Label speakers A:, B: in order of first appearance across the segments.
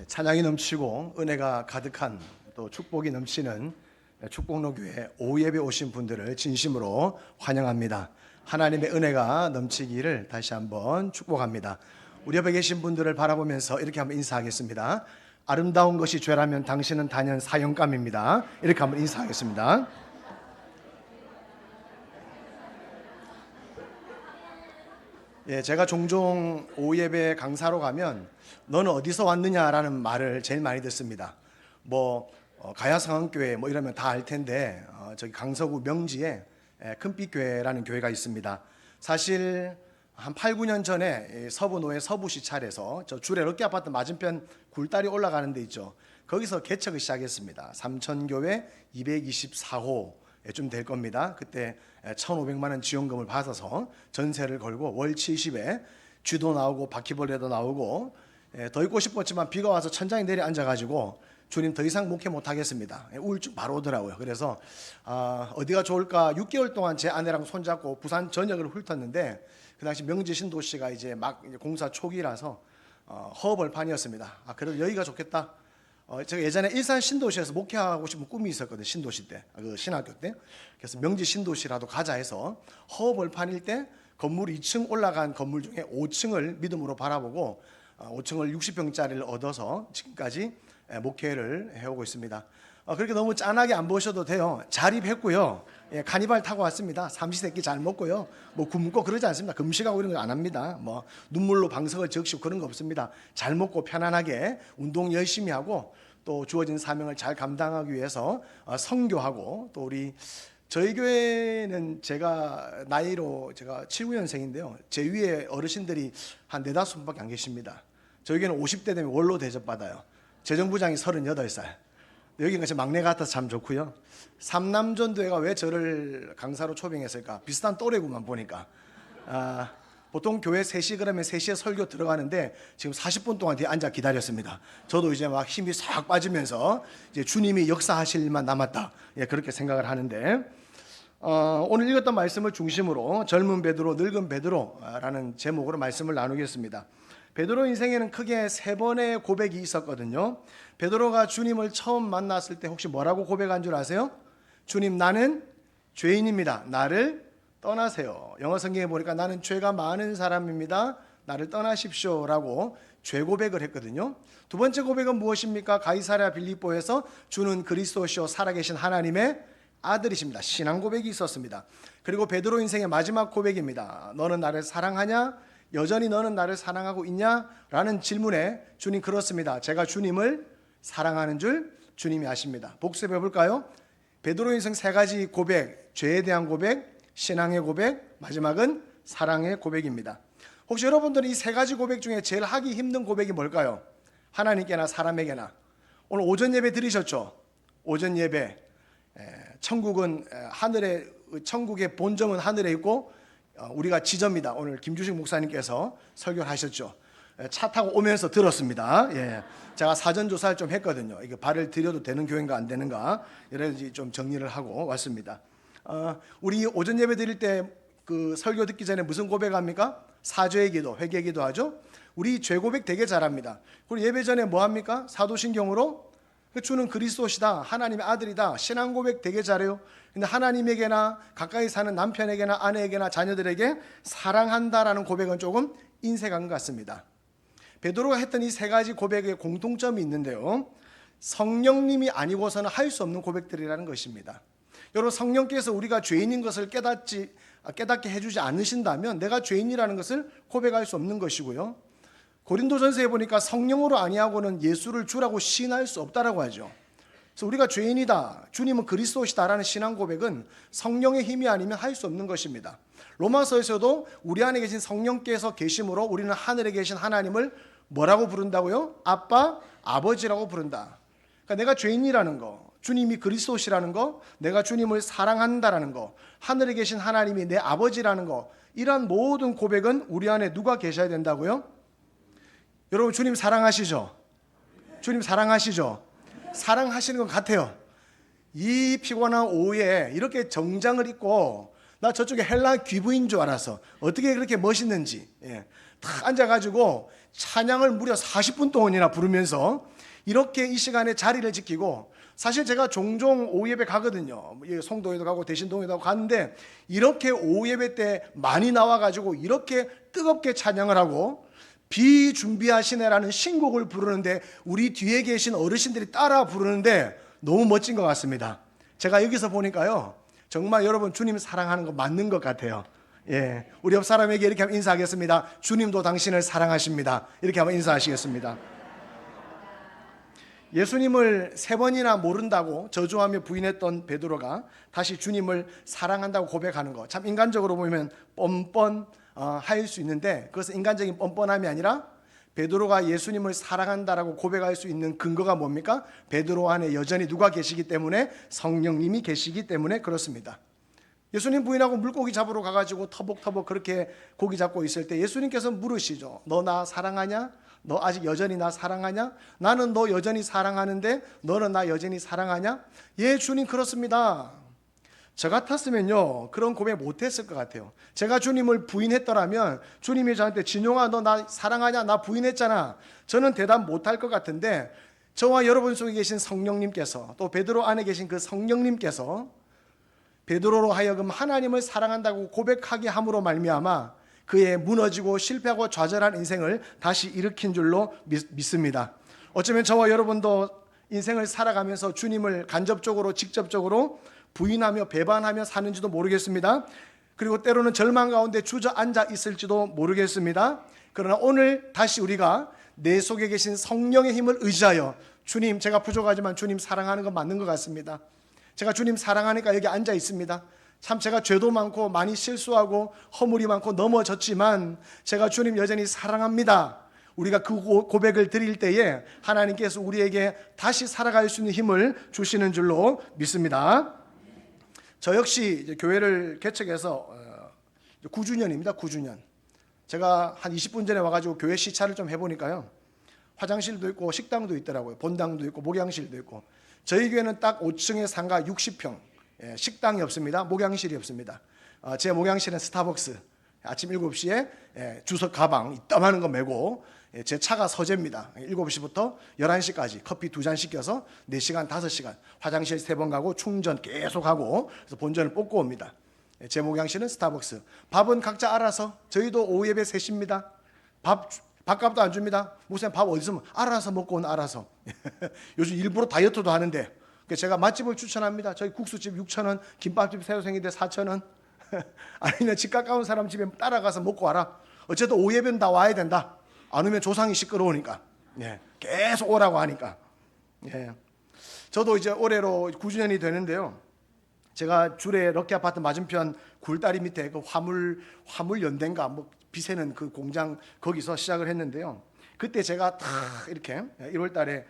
A: 찬양이 넘치고 은혜가 가득한 또 축복이 넘치는 축복로교회 오후 예배 오신 분들을 진심으로 환영합니다. 하나님의 은혜가 넘치기를 다시 한번 축복합니다. 우리 옆에 계신 분들을 바라보면서 이렇게 한번 인사하겠습니다. 아름다운 것이 죄라면 당신은 단연 사형감입니다. 이렇게 한번 인사하겠습니다. 제가 종종 오후 예배 강사로 가면 너는 어디서 왔느냐라는 말을 제일 많이 듣습니다. 가야성황교회 이러면 다 알 텐데 저기 강서구 명지에 큰빛교회라는 교회가 있습니다. 사실 한 8, 9년 전에 서부노회 서부시찰에서 저 주례 럭키 아파트 맞은편 굴다리 올라가는 데 있죠. 거기서 개척을 시작했습니다. 삼천교회 224호 좀 될 겁니다. 그때 1,500만 원 지원금을 받아서 전세를 걸고 월 70에 쥐도 나오고 바퀴벌레도 나오고 더 있고 싶었지만 비가 와서 천장에 내려 앉아가지고 주님 더 이상 목회 못하겠습니다. 우울증 바로 오더라고요. 그래서 어디가 좋을까 6개월 동안 제 아내랑 손잡고 부산 전역을 훑었는데 그 당시 명지 신도시가 이제 막 공사 초기라서 허벌판이었습니다. 그래도 여기가 좋겠다. 제가 예전에 일산 신도시에서 목회하고 싶은 꿈이 있었거든요. 신도시 때, 신학교 때. 그래서 명지 신도시라도 가자 해서 허벌판일 때 건물 2층 올라간 건물 중에 5층을 믿음으로 바라보고 5층을 60평짜리를 얻어서 지금까지 목회를 해오고 있습니다. 그렇게 너무 짠하게 안 보셔도 돼요. 자립했고요. 카니발 타고 왔습니다. 삼시세끼 잘 먹고요. 굶고 그러지 않습니다. 금식하고 이런 거 안 합니다. 눈물로 방석을 적시고 그런 거 없습니다. 잘 먹고 편안하게 운동 열심히 하고 또 주어진 사명을 잘 감당하기 위해서 선교하고 또 저희 교회는 제가 나이로 제가 79년생인데요. 제 위에 어르신들이 한 4, 5분밖에 안 계십니다. 저희 교회는 50대 되면 원로 대접받아요. 재정부장이 38살. 여기가 제 막내 같아서 참 좋고요. 삼남전도회가 왜 저를 강사로 초빙했을까? 비슷한 또래구만 보니까. 보통 교회 3시 그러면 3시에 설교 들어가는데 지금 40분 동안 뒤에 앉아 기다렸습니다. 저도 이제 막 힘이 싹 빠지면서 이제 주님이 역사하실 일만 남았다. 그렇게 생각을 하는데 오늘 읽었던 말씀을 중심으로 젊은 베드로, 늙은 베드로라는 제목으로 말씀을 나누겠습니다. 베드로 인생에는 크게 3번의 고백이 있었거든요. 베드로가 주님을 처음 만났을 때 혹시 뭐라고 고백한 줄 아세요? 주님, 나는 죄인입니다. 나를 떠나세요. 영어 성경에 보니까 나는 죄가 많은 사람입니다. 나를 떠나십시오 라고 죄 고백을 했거든요. 두 번째 고백은 무엇입니까? 가이사랴 빌립보에서 주는 그리스도시요 살아계신 하나님의 아들이십니다. 신앙 고백이 있었습니다. 그리고 베드로 인생의 마지막 고백입니다. 너는 나를 사랑하냐? 여전히 너는 나를 사랑하고 있냐? 라는 질문에 주님 그렇습니다. 제가 주님을 사랑하는 줄 주님이 아십니다. 복습해 볼까요? 베드로 인생 3가지 고백, 죄에 대한 고백, 신앙의 고백, 마지막은 사랑의 고백입니다. 혹시 여러분들이 이 3가지 고백 중에 제일 하기 힘든 고백이 뭘까요? 하나님께나 사람에게나. 오늘 오전 예배 들으셨죠? 오전 예배. 천국의 본점은 하늘에 있고 우리가 지점이다. 오늘 김주식 목사님께서 설교를 하셨죠. 차 타고 오면서 들었습니다. 제가 사전 조사를 좀 했거든요. 이게 발을 들여도 되는 교회인가 안 되는가 여러 가지 좀 정리를 하고 왔습니다. 우리 오전 예배 드릴 때 그 설교 듣기 전에 무슨 고백합니까? 사죄의 기도, 회개 기도하죠. 우리 죄 고백 되게 잘합니다. 그리고 예배 전에 뭐 합니까? 사도신경으로 주는 그리스도시다, 하나님의 아들이다, 신앙 고백 되게 잘해요. 근데 하나님에게나 가까이 사는 남편에게나 아내에게나 자녀들에게 사랑한다라는 고백은 조금 인색한 것 같습니다. 베드로가 했던 이 3가지 고백에 공통점이 있는데요. 성령님이 아니고서는 할 수 없는 고백들이라는 것입니다. 여러분, 성령께서 우리가 죄인인 것을 깨닫게 해주지 않으신다면 내가 죄인이라는 것을 고백할 수 없는 것이고요. 고린도전서에 보니까 성령으로 아니하고는 예수를 주라고 시인할 수 없다라고 하죠. 그래서 우리가 죄인이다, 주님은 그리스도시다라는 신앙 고백은 성령의 힘이 아니면 할 수 없는 것입니다. 로마서에서도 우리 안에 계신 성령께서 계심으로 우리는 하늘에 계신 하나님을 뭐라고 부른다고요? 아빠, 아버지라고 부른다. 그러니까 내가 죄인이라는 거, 주님이 그리스도시라는 거, 내가 주님을 사랑한다라는 거, 하늘에 계신 하나님이 내 아버지라는 거, 이러한 모든 고백은 우리 안에 누가 계셔야 된다고요? 여러분, 주님 사랑하시죠? 주님 사랑하시죠? 사랑하시는 것 같아요. 이 피곤한 오후에 이렇게 정장을 입고 나 저쪽에 헬라 귀부인 줄 알았어. 어떻게 그렇게 멋있는지. 탁 앉아가지고 찬양을 무려 40분 동안이나 부르면서 이렇게 이 시간에 자리를 지키고, 사실 제가 종종 오후 예배 가거든요. 송도에도 가고 대신동에도 가는데 이렇게 오후 예배 때 많이 나와가지고 이렇게 뜨겁게 찬양을 하고 비준비하시네라는 신곡을 부르는데 우리 뒤에 계신 어르신들이 따라 부르는데 너무 멋진 것 같습니다. 제가 여기서 보니까요, 정말 여러분 주님 사랑하는 거 맞는 것 같아요. 우리 옆 사람에게 이렇게 한번 인사하겠습니다. 주님도 당신을 사랑하십니다. 이렇게 한번 인사하시겠습니다. 예수님을 3번이나 모른다고 저주하며 부인했던 베드로가 다시 주님을 사랑한다고 고백하는 거, 참 인간적으로 보면 뻔뻔할 수 있는데, 그것은 인간적인 뻔뻔함이 아니라 베드로가 예수님을 사랑한다라고 고백할 수 있는 근거가 뭡니까? 베드로 안에 여전히 누가 계시기 때문에? 성령님이 계시기 때문에 그렇습니다. 예수님 부인하고 물고기 잡으러 가가지고 터벅터벅 그렇게 고기 잡고 있을 때 예수님께서 물으시죠. 너 나 사랑하냐? 너 아직 여전히 나 사랑하냐? 나는 너 여전히 사랑하는데 너는 나 여전히 사랑하냐? 예, 주님 그렇습니다. 저 같았으면요 그런 고백 못했을 것 같아요. 제가 주님을 부인했더라면 주님이 저한테 진용아 너 나 사랑하냐? 나 부인했잖아. 저는 대답 못할 것 같은데, 저와 여러분 속에 계신 성령님께서, 또 베드로 안에 계신 그 성령님께서 베드로로 하여금 하나님을 사랑한다고 고백하게 함으로 말미암아 그의 무너지고 실패하고 좌절한 인생을 다시 일으킨 줄로 믿습니다. 어쩌면 저와 여러분도 인생을 살아가면서 주님을 간접적으로 직접적으로 부인하며 배반하며 사는지도 모르겠습니다. 그리고 때로는 절망 가운데 주저앉아 있을지도 모르겠습니다. 그러나 오늘 다시 우리가 내 속에 계신 성령의 힘을 의지하여, 주님 제가 부족하지만 주님 사랑하는 건 맞는 것 같습니다. 제가 주님 사랑하니까 여기 앉아 있습니다. 참 제가 죄도 많고 많이 실수하고 허물이 많고 넘어졌지만 제가 주님 여전히 사랑합니다. 우리가 그 고백을 드릴 때에 하나님께서 우리에게 다시 살아갈 수 있는 힘을 주시는 줄로 믿습니다. 저 역시 이제 교회를 개척해서 9주년입니다. 9주년. 제가 한 20분 전에 와가지고 교회 시찰을 좀 해보니까요, 화장실도 있고 식당도 있더라고요. 본당도 있고 목양실도 있고. 저희 교회는 딱 5층의 상가 60평, 식당이 없습니다. 목양실이 없습니다. 제 목양실은 스타벅스, 아침 7시에 주석 가방 이따만한 거 메고, 제 차가 서재입니다. 7시부터 11시까지 커피 2잔 시켜서 4시간 5시간 화장실 3번 가고 충전 계속 하고, 그래서 본전을 뽑고 옵니다. 제 목양실은 스타벅스. 밥은 각자 알아서, 저희도 오후 예배 3시입니다. 밥값도 안 줍니다. 목사님 밥 어디서 알아서 먹고 온, 알아서. 요즘 일부러 다이어트도 하는데 제가 맛집을 추천합니다. 저희 국수집 6,000원, 김밥집 새우생인데 4,000원. 아니면 집 가까운 사람 집에 따라가서 먹고 와라. 어쨌든 오후 예배는 다 와야 된다. 안 오면 조상이 시끄러우니까. 계속 오라고 하니까. 저도 이제 올해로 9주년이 되는데요. 제가 주례 럭키 아파트 맞은편 굴다리 밑에 그 화물 연대인가 뭐 비세는 그 공장 거기서 시작을 했는데요. 그때 제가 다 이렇게 1월 달에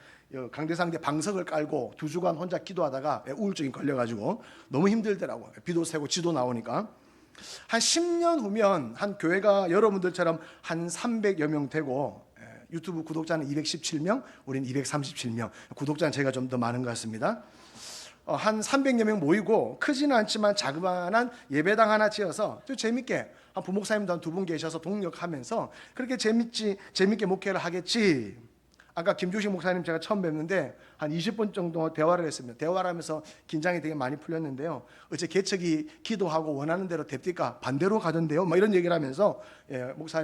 A: 강대상대 방석을 깔고 2주간 혼자 기도하다가 우울증이 걸려가지고 너무 힘들더라고요. 비도 새고 지도 나오니까. 한 10년 후면 한 교회가 여러분들처럼 한 300여 명 되고, 유튜브 구독자는 217명, 우리는 237명. 구독자는 제가 좀 더 많은 것 같습니다. 한 300여 명 모이고 크지는 않지만 자그마한 예배당 하나 지어서 좀 재밌게, 한 부목사님도 한 2분 계셔서 동력하면서 그렇게 재밌게 목회를 하겠지. 아까 김주식 목사님 제가 처음 뵙는데 한 20분 정도 대화를 했습니다. 대화를 하면서 긴장이 되게 많이 풀렸는데요. 어째 개척이 기도하고 원하는 대로 됩니까? 반대로 가던데요? 뭐 이런 얘기를 하면서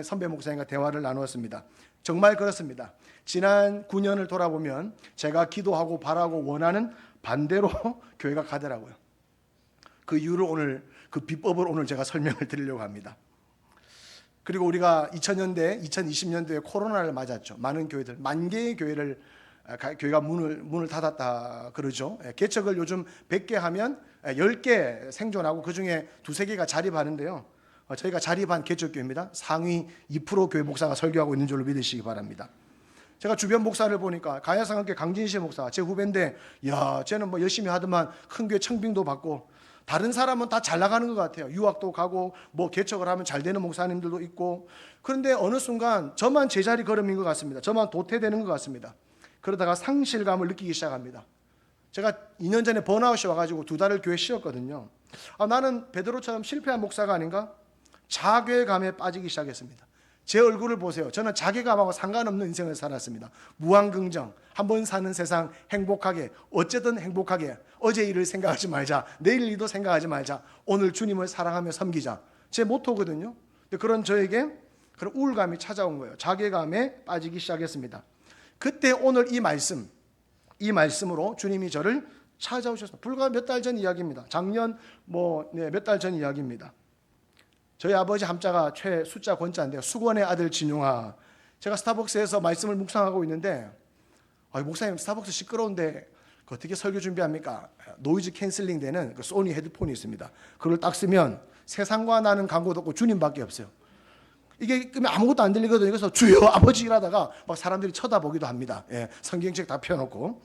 A: 선배 목사님과 대화를 나누었습니다. 정말 그렇습니다. 지난 9년을 돌아보면 제가 기도하고 바라고 원하는 반대로 교회가 가더라고요. 그 이유를 오늘, 그 비법을 오늘 제가 설명을 드리려고 합니다. 그리고 우리가 2000년대, 2020년도에 코로나를 맞았죠. 많은 교회들, 10,000개의 교회가 문을 닫았다 그러죠. 개척을 요즘 100개 하면 10개 생존하고 그중에 2-3개가 자립하는데요. 저희가 자립한 개척교회입니다. 상위 2% 교회 목사가 설교하고 있는 줄로 믿으시기 바랍니다. 제가 주변 목사를 보니까 가야상학교 강진실 목사, 제 후배인데, 쟤는 뭐 열심히 하더만 큰 교회 청빙도 받고, 다른 사람은 다 잘 나가는 것 같아요. 유학도 가고 뭐 개척을 하면 잘 되는 목사님들도 있고. 그런데 어느 순간 저만 제자리 걸음인 것 같습니다. 저만 도태되는 것 같습니다. 그러다가 상실감을 느끼기 시작합니다. 제가 2년 전에 번아웃이 와가지고 2달을 교회 쉬었거든요. 나는 베드로처럼 실패한 목사가 아닌가? 자괴감에 빠지기 시작했습니다. 제 얼굴을 보세요. 저는 자괴감하고 상관없는 인생을 살았습니다. 무한긍정, 한번 사는 세상 행복하게, 어쨌든 행복하게, 어제 일을 생각하지 말자, 내일 일도 생각하지 말자, 오늘 주님을 사랑하며 섬기자, 제 모토거든요. 근데 그런 저에게 그런 우울감이 찾아온 거예요. 자괴감에 빠지기 시작했습니다. 그때 오늘 이 말씀으로 주님이 저를 찾아오셨습니다. 불과 몇 달 전 이야기입니다. 작년 몇 달 전 이야기입니다. 저희 아버지 함자가 숫자 권자인데요. 수건의 아들 진용아. 제가 스타벅스에서 말씀을 묵상하고 있는데, 목사님 스타벅스 시끄러운데 어떻게 설교 준비합니까? 노이즈 캔슬링 되는 그 소니 헤드폰이 있습니다. 그걸 딱 쓰면 세상과 나는 광고도 없고 주님밖에 없어요. 이게 끄면 아무것도 안 들리거든요. 그래서 주여 아버지 일하다가 막 사람들이 쳐다보기도 합니다. 성경책 다 펴놓고.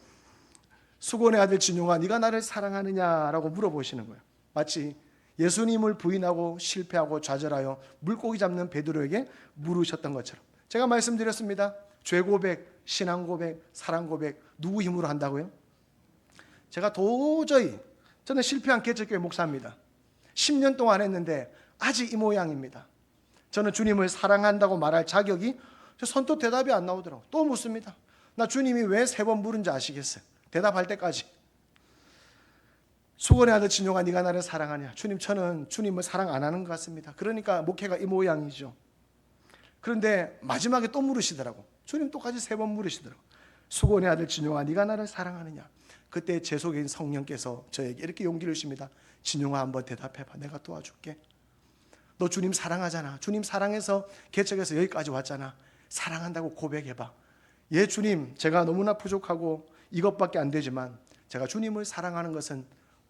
A: 수건의 아들 진용아, 네가 나를 사랑하느냐라고 물어보시는 거예요. 마치 예수님을 부인하고 실패하고 좌절하여 물고기 잡는 베드로에게 물으셨던 것처럼. 제가 말씀드렸습니다. 죄 고백, 신앙 고백, 사랑 고백 누구 힘으로 한다고요? 제가 도저히, 저는 실패한 개척교회 목사입니다. 10년 동안 했는데 아직 이 모양입니다. 저는 주님을 사랑한다고 말할 자격이, 선뜻 대답이 안 나오더라고요. 또 묻습니다. 나 주님이 왜 3번 물은지 아시겠어요? 대답할 때까지. 수건의 아들 진용아, 네가 나를 사랑하냐? 주님, 저는 주님을 사랑 안 하는 것 같습니다. 그러니까 목회가 이 모양이죠. 그런데 마지막에 또 물으시더라고. 주님 똑같이 3번 물으시더라고. 수건의 아들 진용아, 네가 나를 사랑하느냐? 그때 제 속에 있는 성령께서 저에게 이렇게 용기를 주십니다. 진용아, 한번 대답해봐. 내가 도와줄게. 너 주님 사랑하잖아. 주님 사랑해서 개척해서 여기까지 왔잖아. 사랑한다고 고백해봐. 예, 주님, 제가 너무나 부족하고 이것밖에 안 되지만 제가 주님을 사랑하는 것은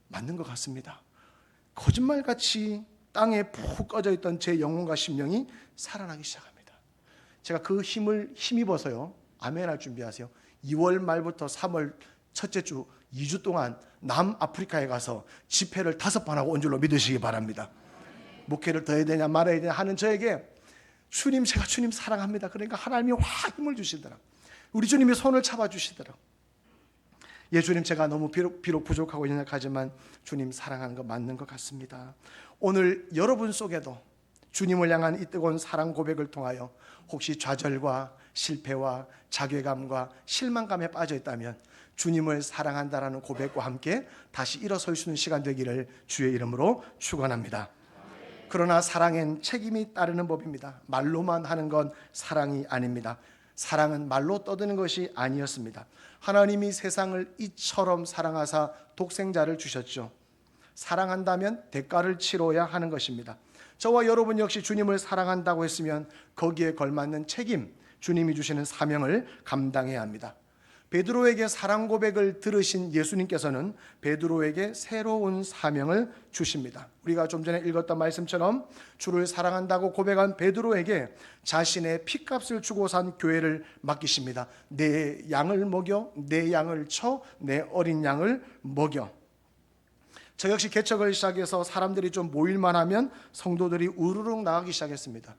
A: 맞는 것 같습니다. 거짓말같이 땅에 푹 꺼져 있던 제 영혼과 심령이 살아나기 시작합니다. 제가 그 힘입어서요, 아멘 할 준비하세요. 2월 말부터 3월 첫째 주 2주 동안 남아프리카에 가서 집회를 5번 하고 온 줄로 믿으시기 바랍니다. 목회를 더 해야 되냐 말아야 되냐 하는 저에게 주님, 제가 주님 사랑합니다. 그러니까 하나님이 확 힘을 주시더라고요. 우리 주님이 손을 잡아주시더라고요. 예, 주님, 제가 너무 비록 부족하고 연약하지만 주님 사랑하는 거 맞는 것 같습니다. 오늘 여러분 속에도 주님을 향한 이 뜨거운 사랑 고백을 통하여 혹시 좌절과 실패와 자괴감과 실망감에 빠져 있다면 주님을 사랑한다라는 고백과 함께 다시 일어설 수 있는 시간 되기를 주의 이름으로 축원합니다. 그러나 사랑엔 책임이 따르는 법입니다. 말로만 하는 건 사랑이 아닙니다. 사랑은 말로 떠드는 것이 아니었습니다. 하나님이 세상을 이처럼 사랑하사 독생자를 주셨죠. 사랑한다면 대가를 치러야 하는 것입니다. 저와 여러분 역시 주님을 사랑한다고 했으면 거기에 걸맞는 책임, 주님이 주시는 사명을 감당해야 합니다. 베드로에게 사랑 고백을 들으신 예수님께서는 베드로에게 새로운 사명을 주십니다. 우리가 좀 전에 읽었던 말씀처럼 주를 사랑한다고 고백한 베드로에게 자신의 피값을 주고 산 교회를 맡기십니다. 내 양을 먹여, 내 양을 쳐, 내 어린 양을 먹여. 저 역시 개척을 시작해서 사람들이 좀 모일만 하면 성도들이 우르르 나가기 시작했습니다.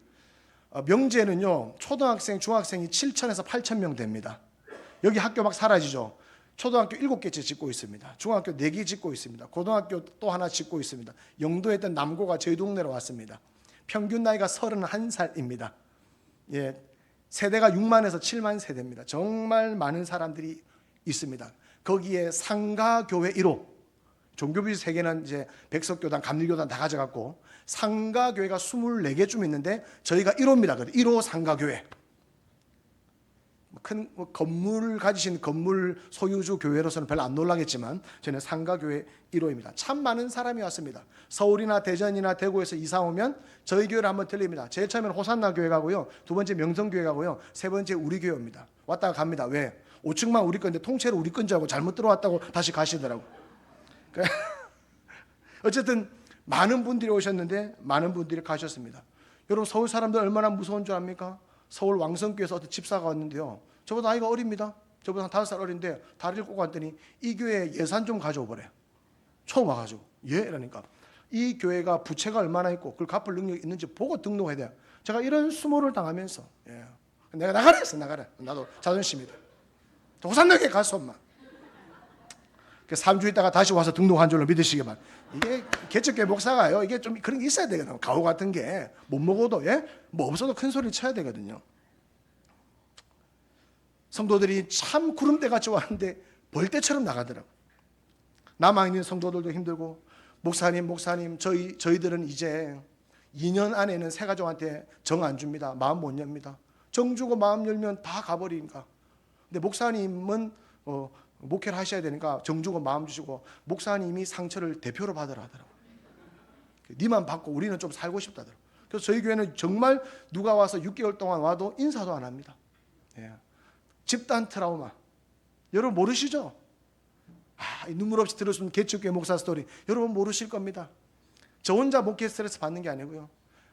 A: 명제는요, 초등학생, 중학생이 7,000에서 8,000명 됩니다. 여기 학교 막 사라지죠. 초등학교 7개째 짓고 있습니다. 중학교 4개 짓고 있습니다. 고등학교 또 하나 짓고 있습니다. 영도에 있던 남고가 저희 동네로 왔습니다. 평균 나이가 31살입니다. 예, 세대가 6만에서 7만 세대입니다. 정말 많은 사람들이 있습니다. 거기에 상가교회 1호, 종교비 세계는 이제 백석교단, 감리교단 다 가져갔고 상가교회가 24개쯤 있는데 저희가 1호입니다. 1호 상가교회. 큰 건물 가지신 건물 소유주 교회로서는 별로 안 놀라겠지만 저는 상가교회 1호입니다. 참 많은 사람이 왔습니다. 서울이나 대전이나 대구에서 이사 오면 저희 교회를 한번 들립니다. 제일 처음에는 호산나 교회 가고요, 두 번째 명성교회 가고요, 세 번째 우리 교회입니다. 왔다가 갑니다. 왜? 5층만 우리 건데 통째로 우리 건 줄 알고 잘못 들어왔다고 다시 가시더라고. 어쨌든 많은 분들이 오셨는데 많은 분들이 가셨습니다. 여러분, 서울 사람들 얼마나 무서운 줄 압니까? 서울 왕성교에서 어떤 집사가 왔는데요, 저보다 나이가 어립니다. 저보다 한 5살 어린데 다리를 꼬고 왔더니 이 교회 예산 좀 가져오 보래. 처음 와가지고 예? 이러니까 이 교회가 부채가 얼마나 있고 그걸 갚을 능력이 있는지 보고 등록해야 돼요. 제가 이런 수모를 당하면서 내가 나가라 했어. 나가라. 나도 자존심이다. 호산역에 가서 엄마 3주 있다가 다시 와서 등록한 줄로 믿으시기 바랍니다. 이게 개척교회 목사가요, 이게 좀 그런 게 있어야 되거든요. 가오 같은 게 못 먹어도 뭐 없어도 큰 소리 쳐야 되거든요. 성도들이 참 구름대 같이 왔는데 벌떼처럼 나가더라고요. 남아있는 성도들도 힘들고, 목사님 저희들은 이제 2년 안에는 새 가족한테 정 안 줍니다. 마음 못 엽니다. 정 주고 마음 열면 다 가버리니까. 근데 목사님은 목회를 하셔야 되니까 정 주고 마음 주시고, 목사님이 상처를 대표로 받으라 하더라고요. 니만 받고 우리는 좀 살고 싶다더라고요. 그래서 저희 교회는 정말 누가 와서 6개월 동안 와도 인사도 안 합니다. 예. 집단 트라우마. 여러분 모르시죠? 눈물 없이 들으시면 개척교회 목사 스토리 여러분 모르실 겁니다. 저 혼자 목회 스트레스 받는 게 아니고요.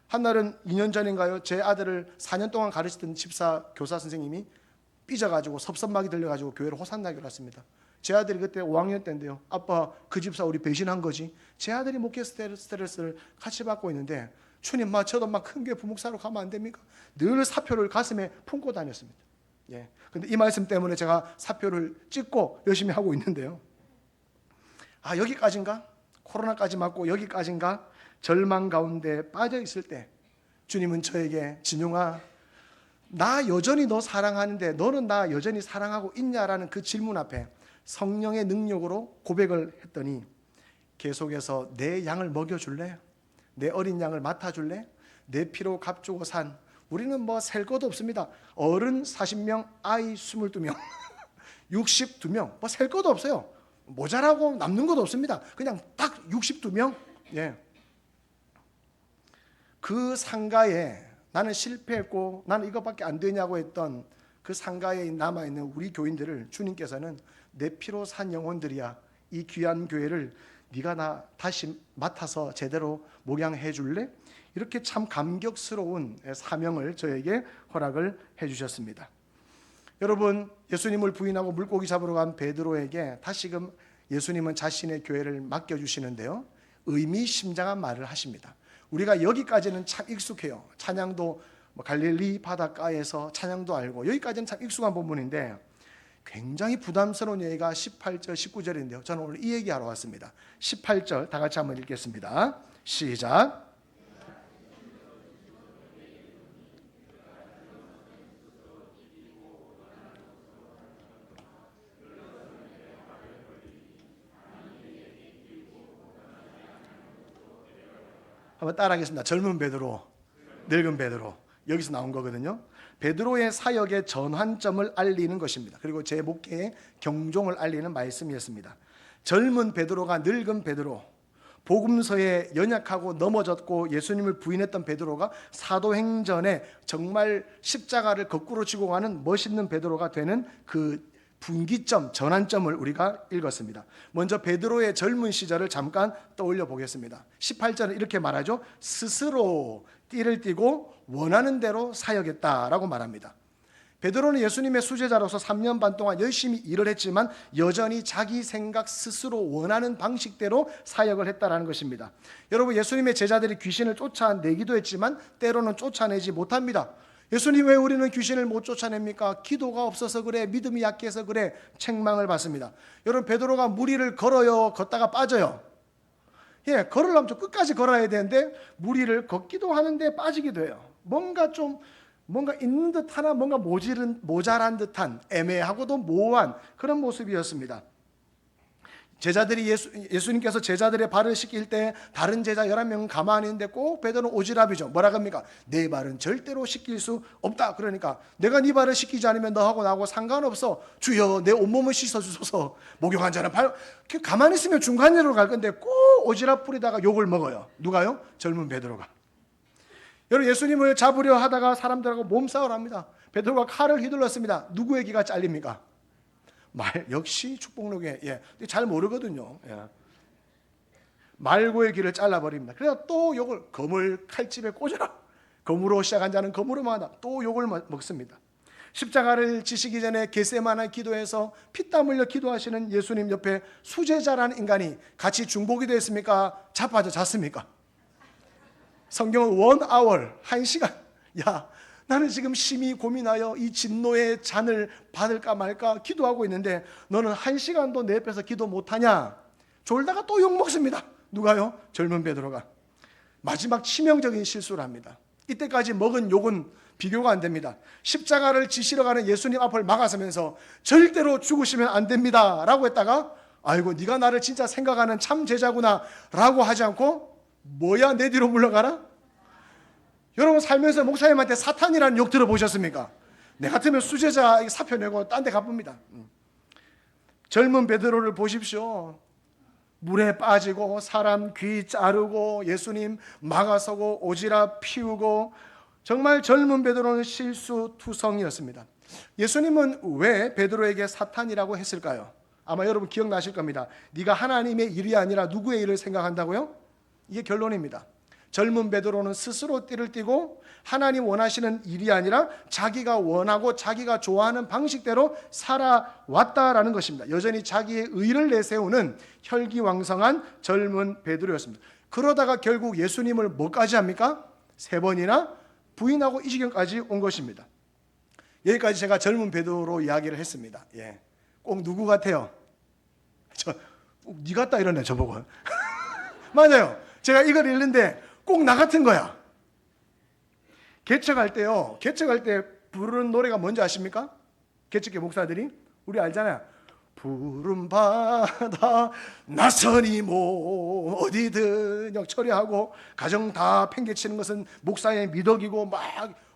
A: 한날은 2년 전인가요, 제 아들을 4년 동안 가르치던 집사 교사 선생님이 삐져가지고 섭섭막이 들려가지고 교회를 호산나게 왔습니다. 제 아들이 그때 5학년 때인데요, 아빠 그 집사 우리 배신한 거지. 제 아들이 목회 스트레스를 같이 받고 있는데, 주님 저도 큰 교회 부목사로 가면 안 됩니까? 늘 사표를 가슴에 품고 다녔습니다. 예. 근데 이 말씀 때문에 제가 사표를 찍고 열심히 하고 있는데요. 여기까지인가? 코로나까지 맞고 여기까지인가? 절망 가운데 빠져 있을 때 주님은 저에게, 진용아, 나 여전히 너 사랑하는데 너는 나 여전히 사랑하고 있냐라는 그 질문 앞에 성령의 능력으로 고백을 했더니, 계속해서 내 양을 먹여줄래? 내 어린 양을 맡아줄래? 내 피로 값주고 산, 우리는 셀 것도 없습니다. 어른 40명, 아이 22명, 62명, 셀 것도 없어요. 모자라고 남는 것도 없습니다. 그냥 딱 62명. 예. 그 상가에 나는 실패했고 나는 이것밖에 안 되냐고 했던 그 상가에 남아있는 우리 교인들을 주님께서는 내 피로 산 영혼들이야, 이 귀한 교회를 네가 나 다시 맡아서 제대로 목양해 줄래? 이렇게 참 감격스러운 사명을 저에게 허락을 해주셨습니다. 여러분, 예수님을 부인하고 물고기 잡으러 간 베드로에게 다시금 예수님은 자신의 교회를 맡겨주시는데요, 의미심장한 말을 하십니다. 우리가 여기까지는 참 익숙해요. 찬양도 갈릴리 바닷가에서 찬양도 알고 여기까지는 참 익숙한 본문인데, 굉장히 부담스러운 얘기가 18절 19절인데요 저는 오늘 이 얘기하러 왔습니다. 18절 다 같이 한번 읽겠습니다. 시작. 한번 따라하겠습니다. 젊은 베드로, 늙은 베드로. 여기서 나온 거거든요. 베드로의 사역의 전환점을 알리는 것입니다. 그리고 제 목회의 경종을 알리는 말씀이었습니다. 젊은 베드로가 늙은 베드로, 복음서에 연약하고 넘어졌고 예수님을 부인했던 베드로가 사도행전에 정말 십자가를 거꾸로 지고 가는 멋있는 베드로가 되는 그 분기점, 전환점을 우리가 읽었습니다. 먼저 베드로의 젊은 시절을 잠깐 떠올려 보겠습니다. 18절은 이렇게 말하죠. 스스로 띠를 띠고 원하는 대로 사역했다라고 말합니다. 베드로는 예수님의 수제자로서 3년 반 동안 열심히 일을 했지만 여전히 자기 생각 스스로 원하는 방식대로 사역을 했다라는 것입니다. 여러분, 예수님의 제자들이 귀신을 쫓아내기도 했지만 때로는 쫓아내지 못합니다. 예수님, 왜 우리는 귀신을 못 쫓아냅니까? 기도가 없어서 그래, 믿음이 약해서 그래, 책망을 받습니다. 여러분, 베드로가 물 위를 걸어요, 걷다가 빠져요. 걸으려면 좀 끝까지 걸어야 되는데 물 위를 걷기도 하는데 빠지기도 해요. 뭔가 있는 듯 하나 뭔가 모자란 듯한, 애매하고도 모호한 그런 모습이었습니다. 제자들이 예수님께서 제자들의 발을 씻길 때 다른 제자 11명은 가만히 있는데 꼭 베드로는 오지랖이죠. 뭐라 합니까? 내 발은 절대로 씻길 수 없다. 그러니까 내가 네 발을 씻기지 않으면 너하고 나하고 상관없어. 주여, 내 온몸을 씻어주소서. 목욕한 자는 가만히 있으면 중간으로 갈 건데 꼭 오지랖 뿌리다가 욕을 먹어요. 누가요? 젊은 베드로가. 여러분, 예수님을 잡으려 하다가 사람들하고 몸싸움을 합니다. 베드로가 칼을 휘둘렀습니다. 누구의 귀가 잘립니까? 역시 축복록에 잘 모르거든요. 말고의 귀를 잘라버립니다. 그래서 또 욕을, 검을 칼집에 꽂아라. 검으로 시작한 자는 검으로 망한다. 또 욕을 먹습니다. 십자가를 지시기 전에 겟세마네 기도해서 피땀 흘려 기도하시는 예수님 옆에 수제자라는 인간이 같이 중보기도 했습니까? 자빠져 잤습니까? 성경은 1 hour, 1시간. 야, 나는 지금 심히 고민하여 이 진노의 잔을 받을까 말까 기도하고 있는데 너는 1시간도 내 옆에서 기도 못하냐? 졸다가 또 욕먹습니다. 누가요? 젊은 베드로가. 마지막 치명적인 실수를 합니다. 이때까지 먹은 욕은 비교가 안 됩니다. 십자가를 지시러 가는 예수님 앞을 막아서면서 절대로 죽으시면 안 됩니다 라고 했다가 아이고 네가 나를 진짜 생각하는 참 제자구나 라고 하지 않고 뭐야 내 뒤로 물러가라? 여러분 살면서 목사님한테 사탄이라는 욕 들어보셨습니까? 내 같으면 수제자 사표 내고 딴 데 가봅니다. 젊은 베드로를 보십시오. 물에 빠지고 사람 귀 자르고 예수님 막아서고 오지랖 피우고 정말 젊은 베드로는 실수투성이었습니다. 예수님은 왜 베드로에게 사탄이라고 했을까요? 아마 여러분 기억나실 겁니다. 네가 하나님의 일이 아니라 누구의 일을 생각한다고요? 이게 결론입니다. 젊은 베드로는 스스로 띠를 띠고 하나님 원하시는 일이 아니라 자기가 원하고 자기가 좋아하는 방식대로 살아왔다라는 것입니다. 여전히 자기의 의를 내세우는 혈기왕성한 젊은 베드로였습니다. 그러다가 결국 예수님을 뭐까지 합니까? 3번이나 부인하고 이 지경까지 온 것입니다. 여기까지 제가 젊은 베드로 이야기를 했습니다. 예. 꼭 누구 같아요? 네 같다 이러네 저보고. 맞아요. 제가 이걸 읽는데 꼭 나 같은 거야. 개척할 때요. 개척할 때 부르는 노래가 뭔지 아십니까? 개척교 목사들이 우리 알잖아요. 푸른 바다 나선이 뭐 어디든 처리하고 가정 다 팽개치는 것은 목사의 미덕이고 막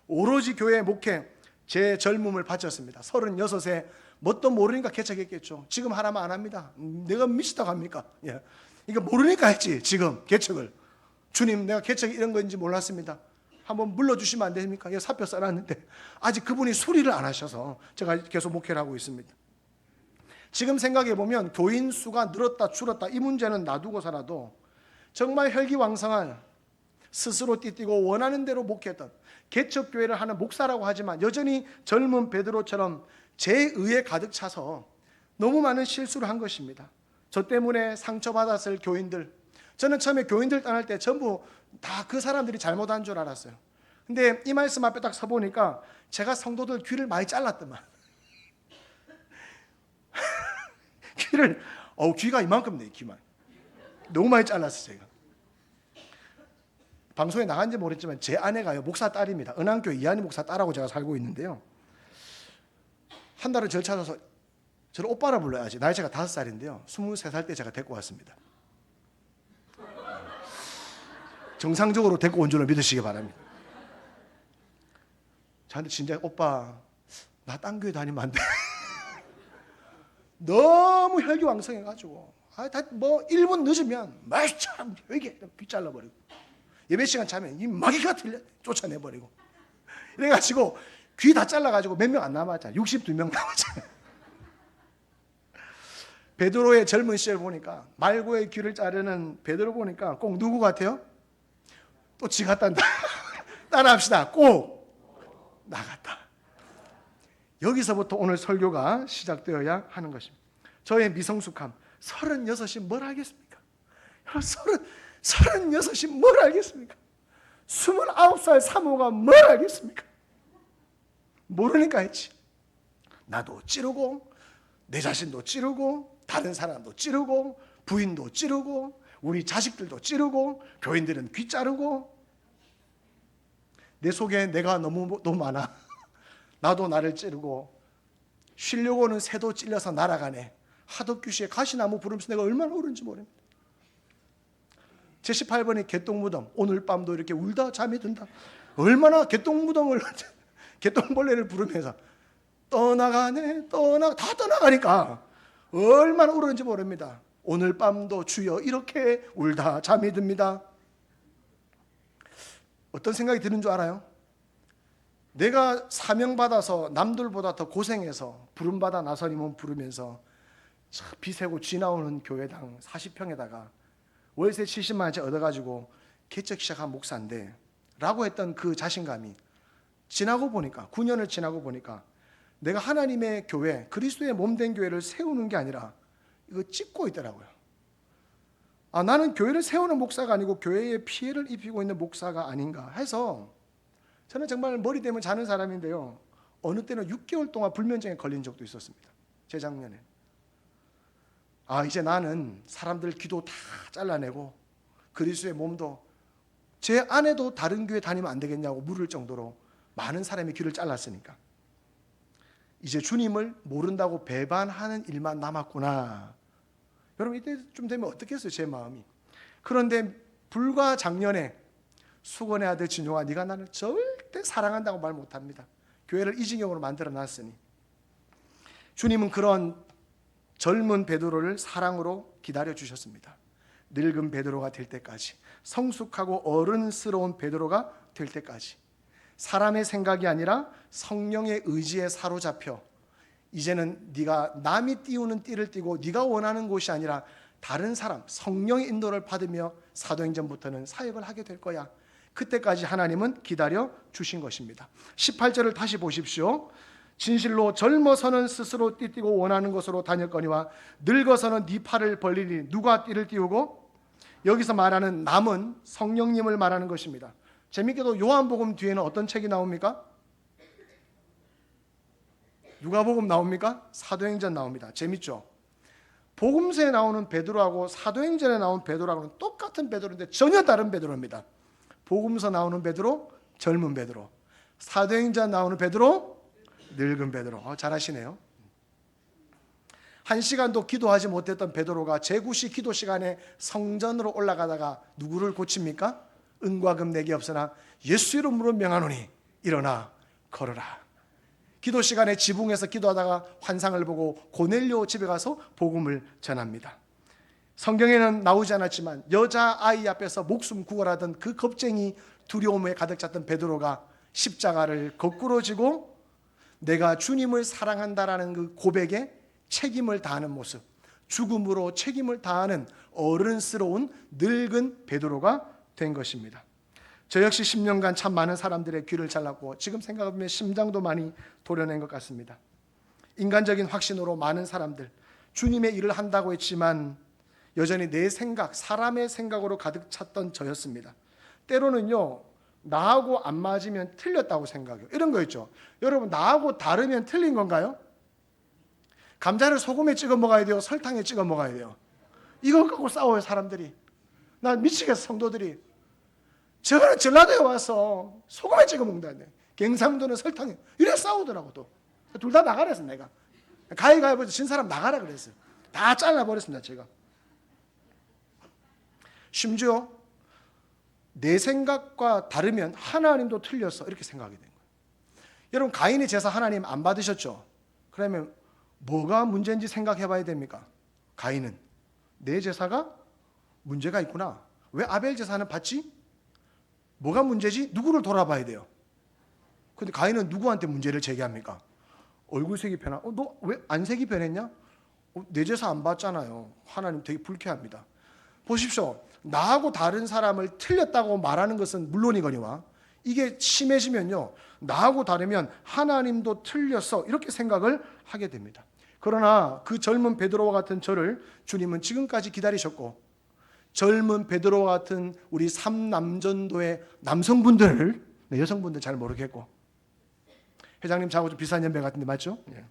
A: 오로지 교회 목회. 제 젊음을 바쳤습니다. 36에 뭣도 모르니까 개척했겠죠. 지금 하라면 안 합니다. 내가 미치다고 합니까? 예. 이거 모르니까 했지. 지금 개척을. 주님 내가 개척이 이런 건지 몰랐습니다. 한번 물러주시면 안 됩니까? 사표 써놨는데 아직 그분이 수리를 안 하셔서 제가 계속 목회를 하고 있습니다. 지금 생각해보면 교인 수가 늘었다 줄었다 이 문제는 놔두고서라도 정말 혈기왕성한 스스로 띠띠고 원하는 대로 목회했던 개척교회를 하는 목사라고 하지만 여전히 젊은 베드로처럼 제 의에 가득 차서 너무 많은 실수를 한 것입니다. 저 때문에 상처받았을 교인들, 저는 처음에 교인들 떠날 때 전부 다 그 사람들이 잘못한 줄 알았어요. 근데 이 말씀 앞에 딱 서보니까 제가 성도들 귀를 많이 잘랐더만. 귀가 이만큼 돼, 귀만. 너무 많이 잘랐어요, 제가. 방송에 나간지 모르겠지만 제 아내가요, 목사 딸입니다. 은한교회 이한희 목사 딸하고 제가 살고 있는데요. 한 달을 저를 찾아서 저를 오빠라 불러야지. 나이 제가 5살인데요. 23살 때 제가 데리고 왔습니다. 정상적으로 데리고 온 줄을 믿으시기 바랍니다. 저한테 진짜 오빠 나 딴 교회 다니면 안 돼. 너무 혈기왕성해가지고 뭐 1분 늦으면 말참 여기 귀 잘라버리고 예배 시간 차면 이 마귀가 쫓아내버리고 이래가지고 귀 다 잘라가지고 몇 명 안 남았잖아요. 62명 남았잖아요. 베드로의 젊은 시절 보니까 말고의 귀를 자르는 베드로 보니까 꼭 누구 같아요? 또 지 같단다. 따라합시다. 꼭 나 같다. 여기서부터 오늘 설교가 시작되어야 하는 것입니다. 저의 미성숙함 36이 뭘 알겠습니까? 36이 뭘 알겠습니까? 29살 사모가 뭘 알겠습니까? 모르니까 했지. 나도 찌르고 내 자신도 찌르고 다른 사람도 찌르고 부인도 찌르고 우리 자식들도 찌르고 교인들은 귀 자르고 내 속에 내가 너무 많아. 나도 나를 찌르고 쉬려고는 새도 찔려서 날아가네. 하덕규시의 가시나무 부르면서 내가 얼마나 울은지 모릅니다. 78번이 개똥무덤. 오늘 밤도 이렇게 울다 잠이 든다. 얼마나 개똥무덤을 개똥벌레를 부르면서 떠나가네 다 떠나가니까 얼마나 울었는지 모릅니다. 오늘 밤도 주여 이렇게 울다 잠이 듭니다. 어떤 생각이 드는 줄 알아요? 내가 사명받아서 남들보다 더 고생해서 부름받아 나선임은 부르면서 비세고 쥐 나오는 교회당 40평에다가 월세 70만 원치 얻어가지고 개척 시작한 목사인데 라고 했던 그 자신감이 지나고 보니까 9년을 지나고 보니까 내가 하나님의 교회 그리스도의 몸된 교회를 세우는 게 아니라 이거 찝고 있더라고요. 나는 교회를 세우는 목사가 아니고 교회에 피해를 입히고 있는 목사가 아닌가 해서 저는 정말 머리 대면 자는 사람인데요, 어느 때는 6개월 동안 불면증에 걸린 적도 있었습니다. 재작년에. 이제 나는 사람들 기도 다 잘라내고 그리스도의 몸도, 제 아내도 다른 교회 다니면 안 되겠냐고 물을 정도로 많은 사람이 귀를 잘랐으니까 이제 주님을 모른다고 배반하는 일만 남았구나. 여러분, 이때쯤 되면 어떻겠어요, 제 마음이. 그런데 불과 작년에 수건의 아들 진용아, 네가 나를 절대 사랑한다고 말 못합니다. 교회를 이 지경으로 만들어놨으니 주님은 그런 젊은 베드로를 사랑으로 기다려주셨습니다. 늙은 베드로가 될 때까지, 성숙하고 어른스러운 베드로가 될 때까지, 사람의 생각이 아니라 성령의 의지에 사로잡혀 이제는 네가 남이 띄우는 띠를 띠고 네가 원하는 곳이 아니라 다른 사람, 성령의 인도를 받으며 사도행전부터는 사역을 하게 될 거야. 그때까지 하나님은 기다려 주신 것입니다. 18절을 다시 보십시오. 진실로 젊어서는 스스로 띠띠고 원하는 것으로 다녔거니와 늙어서는 네 팔을 벌리니 누가 띠를 띄우고, 여기서 말하는 남은 성령님을 말하는 것입니다. 재밌게도 요한복음 뒤에는 어떤 책이 나옵니까? 누가복음 나옵니까? 사도행전 나옵니다. 재밌죠? 복음서에 나오는 베드로하고 사도행전에 나온 베드로하고는 똑같은 베드로인데 전혀 다른 베드로입니다. 복음서 나오는 베드로, 젊은 베드로. 사도행전 나오는 베드로, 늙은 베드로. 잘하시네요. 한 시간도 기도하지 못했던 베드로가 제9시 기도 시간에 성전으로 올라가다가 누구를 고칩니까? 은과 금 내게 없으나 예수 이름으로 명하노니 일어나 걸어라. 기도 시간에 지붕에서 기도하다가 환상을 보고 고넬료 집에 가서 복음을 전합니다. 성경에는 나오지 않았지만 여자아이 앞에서 목숨 구걸하던 그 겁쟁이 두려움에 가득 찼던 베드로가 십자가를 거꾸로 지고 내가 주님을 사랑한다라는 그 고백에 책임을 다하는 모습, 죽음으로 책임을 다하는 어른스러운 늙은 베드로가 된 것입니다. 저 역시 10년간 참 많은 사람들의 귀를 잘랐고 지금 생각하면 심장도 많이 도려낸 것 같습니다. 인간적인 확신으로 많은 사람들, 주님의 일을 한다고 했지만 여전히 내 생각, 사람의 생각으로 가득 찼던 저였습니다. 때로는요, 나하고 안 맞으면 틀렸다고 생각해요. 이런 거 있죠. 여러분, 나하고 다르면 틀린 건가요? 감자를 소금에 찍어 먹어야 돼요? 설탕에 찍어 먹어야 돼요? 이거 갖고 싸워요, 사람들이. 나 미치겠어, 성도들이. 저는 전라도에 와서 소금에 찍어 먹는다는데 경상도는 설탕에, 이래 싸우더라고. 또 둘 다 나가라 했어. 내가 가위바위보 진 사람 나가라 그랬어요. 다 잘라버렸습니다, 제가. 심지어 내 생각과 다르면 하나님도 틀렸어, 이렇게 생각하게 된 거예요. 여러분, 가인의 제사 하나님 안 받으셨죠? 그러면 뭐가 문제인지 생각해 봐야 됩니까? 가인은 내 제사가 문제가 있구나. 왜 아벨 제사는 받지? 뭐가 문제지? 누구를 돌아봐야 돼요. 근데 가인은 누구한테 문제를 제기합니까? 얼굴색이 변화. 너 왜 안색이 변했냐? 내 제사 안 받잖아요. 하나님 되게 불쾌합니다. 보십시오. 나하고 다른 사람을 틀렸다고 말하는 것은 물론이거니와 이게 심해지면요, 나하고 다르면 하나님도 틀렸어, 이렇게 생각을 하게 됩니다. 그러나 그 젊은 베드로와 같은 저를 주님은 지금까지 기다리셨고, 젊은 베드로와 같은 우리 삼남전도의 남성분들, 여성분들 잘 모르겠고, 회장님 저하고 좀 비슷한 연배 같은데 맞죠? 예.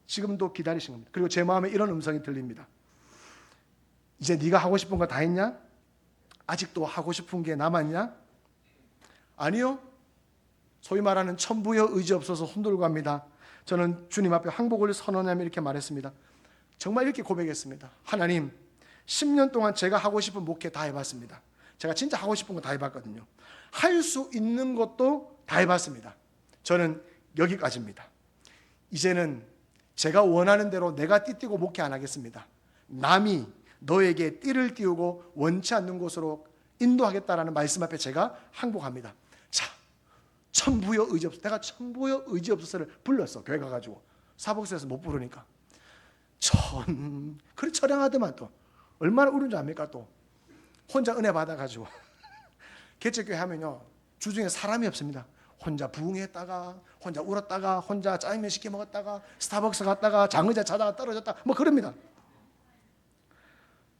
A: 지금도 기다리신 겁니다. 그리고 제 마음에 이런 음성이 들립니다. 이제 네가 하고 싶은 거 다 했냐? 아직도 하고 싶은 게 남았냐? 아니요. 소위 말하는 천부여 의지 없어서 손들고 갑니다. 저는 주님 앞에 항복을 선언하며 이렇게 말했습니다. 정말 이렇게 고백했습니다. 하나님, 10년 동안 제가 하고 싶은 목회 다 해봤습니다. 제가 진짜 하고 싶은 거 다 해봤거든요. 할 수 있는 것도 다 해봤습니다. 저는 여기까지입니다. 이제는 제가 원하는 대로 내가 띠띠고 목회 안 하겠습니다. 남이 너에게 띠를 띄우고 원치 않는 곳으로 인도하겠다라는 말씀 앞에 제가 항복합니다. 자, 천부여 의지 없어. 내가 천부여 의지 없어서를 불렀어. 교회 가가지고 사복스에서 못 부르니까 그래 처량하더만. 또 얼마나 울은 줄 압니까? 또 혼자 은혜 받아가지고 개척교회 하면요, 주중에 사람이 없습니다. 혼자 부흥했다가, 혼자 울었다가, 혼자 짜장면 시켜 먹었다가, 스타벅스 갔다가, 장의자 자다가 떨어졌다, 뭐 그럽니다.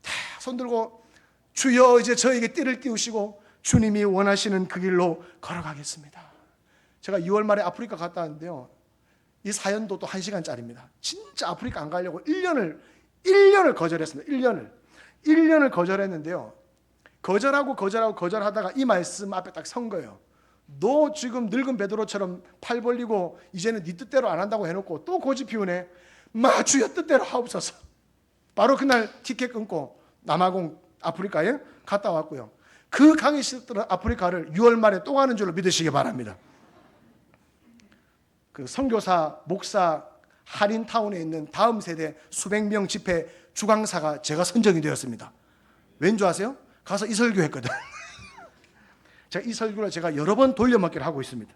A: 다 손들고 주여 이제 저에게 띠를 띄우시고 주님이 원하시는 그 길로 걸어가겠습니다. 제가 2월 말에 아프리카 갔다 왔는데요, 이 사연도 또 1시간짜리입니다. 진짜 아프리카 안 가려고 1년을 거절했습니다. 1년을 거절했는데요, 거절하다가 이 말씀 앞에 딱 선 거예요. 너 지금 늙은 베드로처럼 팔 벌리고 이제는 네 뜻대로 안 한다고 해놓고 또 고집 피우네. 주여 뜻대로 하옵소서. 바로 그날 티켓 끊고 남아공 아프리카에 갔다 왔고요. 그 가기 싫던 아프리카를 6월 말에 또 가는 줄로 믿으시기 바랍니다. 그 선교사, 목사, 한인타운에 있는 다음 세대 수백 명 집회 주강사가 제가 선정이 되었습니다. 왠 줄 아세요? 가서 이 설교했거든. 제가 이 설교를 제가 여러 번 돌려먹기를 하고 있습니다.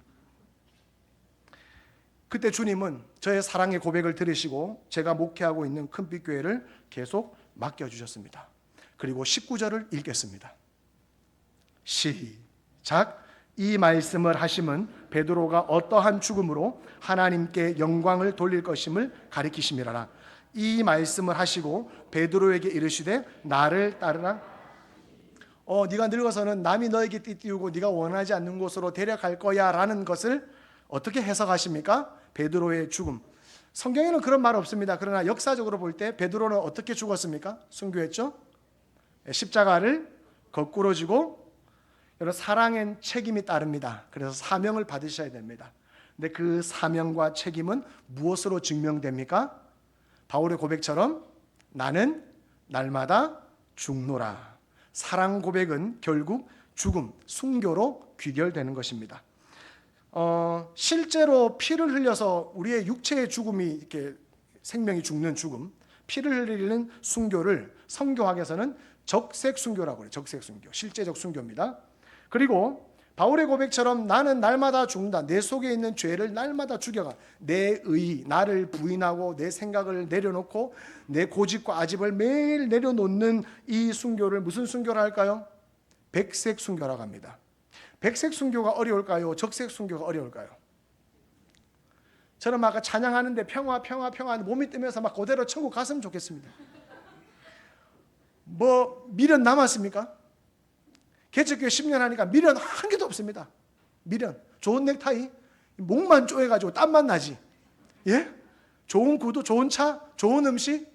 A: 그때 주님은 저의 사랑의 고백을 들으시고 제가 목회하고 있는 큰빛교회를 계속 맡겨주셨습니다. 그리고 19절을 읽겠습니다. 시작. 이 말씀을 하심은 베드로가 어떠한 죽음으로 하나님께 영광을 돌릴 것임을 가리키심이라라. 이 말씀을 하시고 베드로에게 이르시되 나를 따르라. 네가 늙어서는 남이 너에게 띠띠우고 네가 원하지 않는 곳으로 데려갈 거야 라는 것을 어떻게 해석하십니까? 베드로의 죽음. 성경에는 그런 말 없습니다. 그러나 역사적으로 볼 때 베드로는 어떻게 죽었습니까? 순교했죠? 십자가를 거꾸로 지고, 여러분, 사랑엔 책임이 따릅니다. 그래서 사명을 받으셔야 됩니다. 근데 그 사명과 책임은 무엇으로 증명됩니까? 바울의 고백처럼 나는 날마다 죽노라. 사랑 고백은 결국 죽음, 순교로 귀결되는 것입니다. 실제로 피를 흘려서 우리의 육체의 죽음이 이렇게 생명이 죽는 죽음, 피를 흘리는 순교를 성교학에서는 적색 순교라고 해요. 적색 순교, 실제적 순교입니다. 그리고 바울의 고백처럼 나는 날마다 죽는다. 내 속에 있는 죄를 날마다 죽여가. 내 의, 나를 부인하고 내 생각을 내려놓고 내 고집과 아집을 매일 내려놓는 이 순교를 무슨 순교라 할까요? 백색 순교라고 합니다. 백색 순교가 어려울까요? 적색 순교가 어려울까요? 저는 아까 찬양하는데 평화 몸이 뜨면서 막 그대로 천국 갔으면 좋겠습니다. 미련 남았습니까? 개척교회 10년 하니까 미련 한 개도 없습니다. 미련. 좋은 넥타이, 목만 쪼여가지고 땀만 나지. 예? 좋은 구두, 좋은 차, 좋은 음식.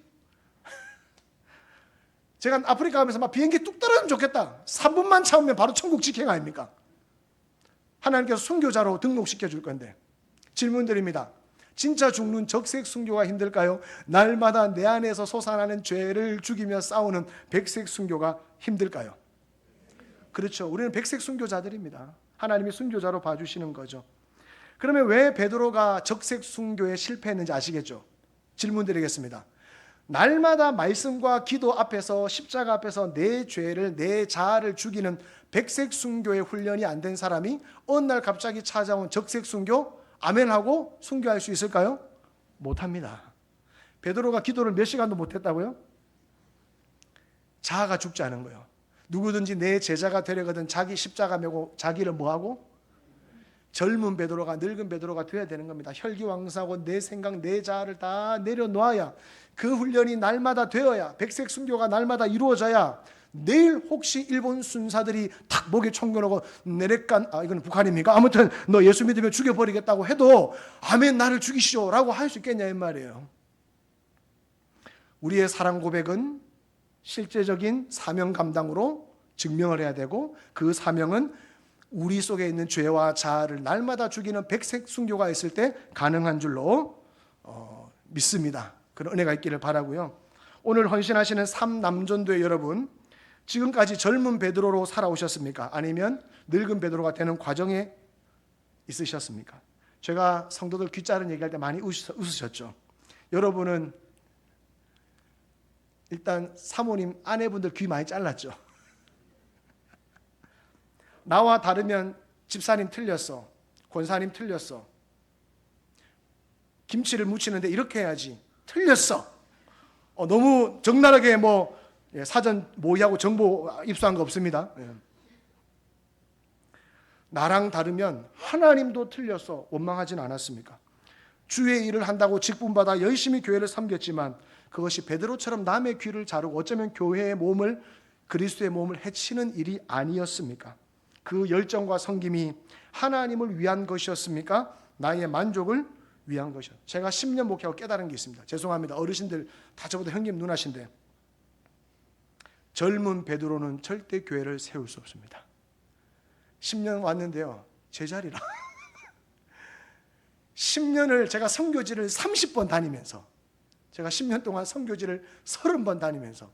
A: 제가 아프리카 가면서 막 비행기 뚝 떨어지면 좋겠다. 3분만 참으면 바로 천국 직행 아닙니까? 하나님께서 순교자로 등록시켜 줄 건데. 질문 드립니다. 진짜 죽는 적색 순교가 힘들까요? 날마다 내 안에서 솟아나는 죄를 죽이며 싸우는 백색 순교가 힘들까요? 그렇죠. 우리는 백색 순교자들입니다. 하나님이 순교자로 봐주시는 거죠. 그러면 왜 베드로가 적색 순교에 실패했는지 아시겠죠? 질문 드리겠습니다. 날마다 말씀과 기도 앞에서, 십자가 앞에서 내 죄를, 내 자아를 죽이는 백색 순교의 훈련이 안 된 사람이 어느 날 갑자기 찾아온 적색 순교, 아멘하고 순교할 수 있을까요? 못합니다. 베드로가 기도를 몇 시간도 못했다고요? 자아가 죽지 않은 거예요. 누구든지 내 제자가 되려거든 자기 십자가 메고 자기를 뭐하고? 젊은 베드로가 늙은 베드로가 되어야 되는 겁니다. 혈기왕성하고 내 생각, 내 자아를 다 내려놓아야, 그 훈련이 날마다 되어야, 백색 순교가 날마다 이루어져야 내일 혹시 일본 순사들이 탁 목에 총 겨누고 내렉간, 이건 북한입니까? 아무튼 너 예수 믿으면 죽여버리겠다고 해도 아멘 나를 죽이시오 라고 할 수 있겠냐 이 말이에요. 우리의 사랑 고백은 실제적인 사명 감당으로 증명을 해야 되고, 그 사명은 우리 속에 있는 죄와 자아를 날마다 죽이는 백색 순교가 있을 때 가능한 줄로 믿습니다. 그런 은혜가 있기를 바라고요. 오늘 헌신하시는 3남전도의 여러분, 지금까지 젊은 베드로로 살아오셨습니까? 아니면 늙은 베드로가 되는 과정에 있으셨습니까? 제가 성도들 귀 자른 얘기할 때 많이 웃으셨죠. 여러분은 일단 사모님, 아내분들 귀 많이 잘랐죠. 나와 다르면 집사님 틀렸어, 권사님 틀렸어, 김치를 무치는데 이렇게 해야지, 틀렸어. 너무 적나라하게 사전 모의하고 정보 입수한 거 없습니다. 나랑 다르면 하나님도 틀렸어, 원망하진 않았습니까? 주의 일을 한다고 직분받아 열심히 교회를 섬겼지만 그것이 베드로처럼 남의 귀를 자르고 어쩌면 교회의 몸을, 그리스도의 몸을 해치는 일이 아니었습니까? 그 열정과 섬김이 하나님을 위한 것이었습니까? 나의 만족을 위한 것이요. 제가 10년 목회하고 깨달은 게 있습니다. 죄송합니다. 어르신들 다 저보다 형님 누나신데 젊은 베드로는 절대 교회를 세울 수 없습니다. 10년 왔는데요. 제자리라. 10년을 제가 선교지를 30번 다니면서 제가 10년 동안 선교지를 30번 다니면서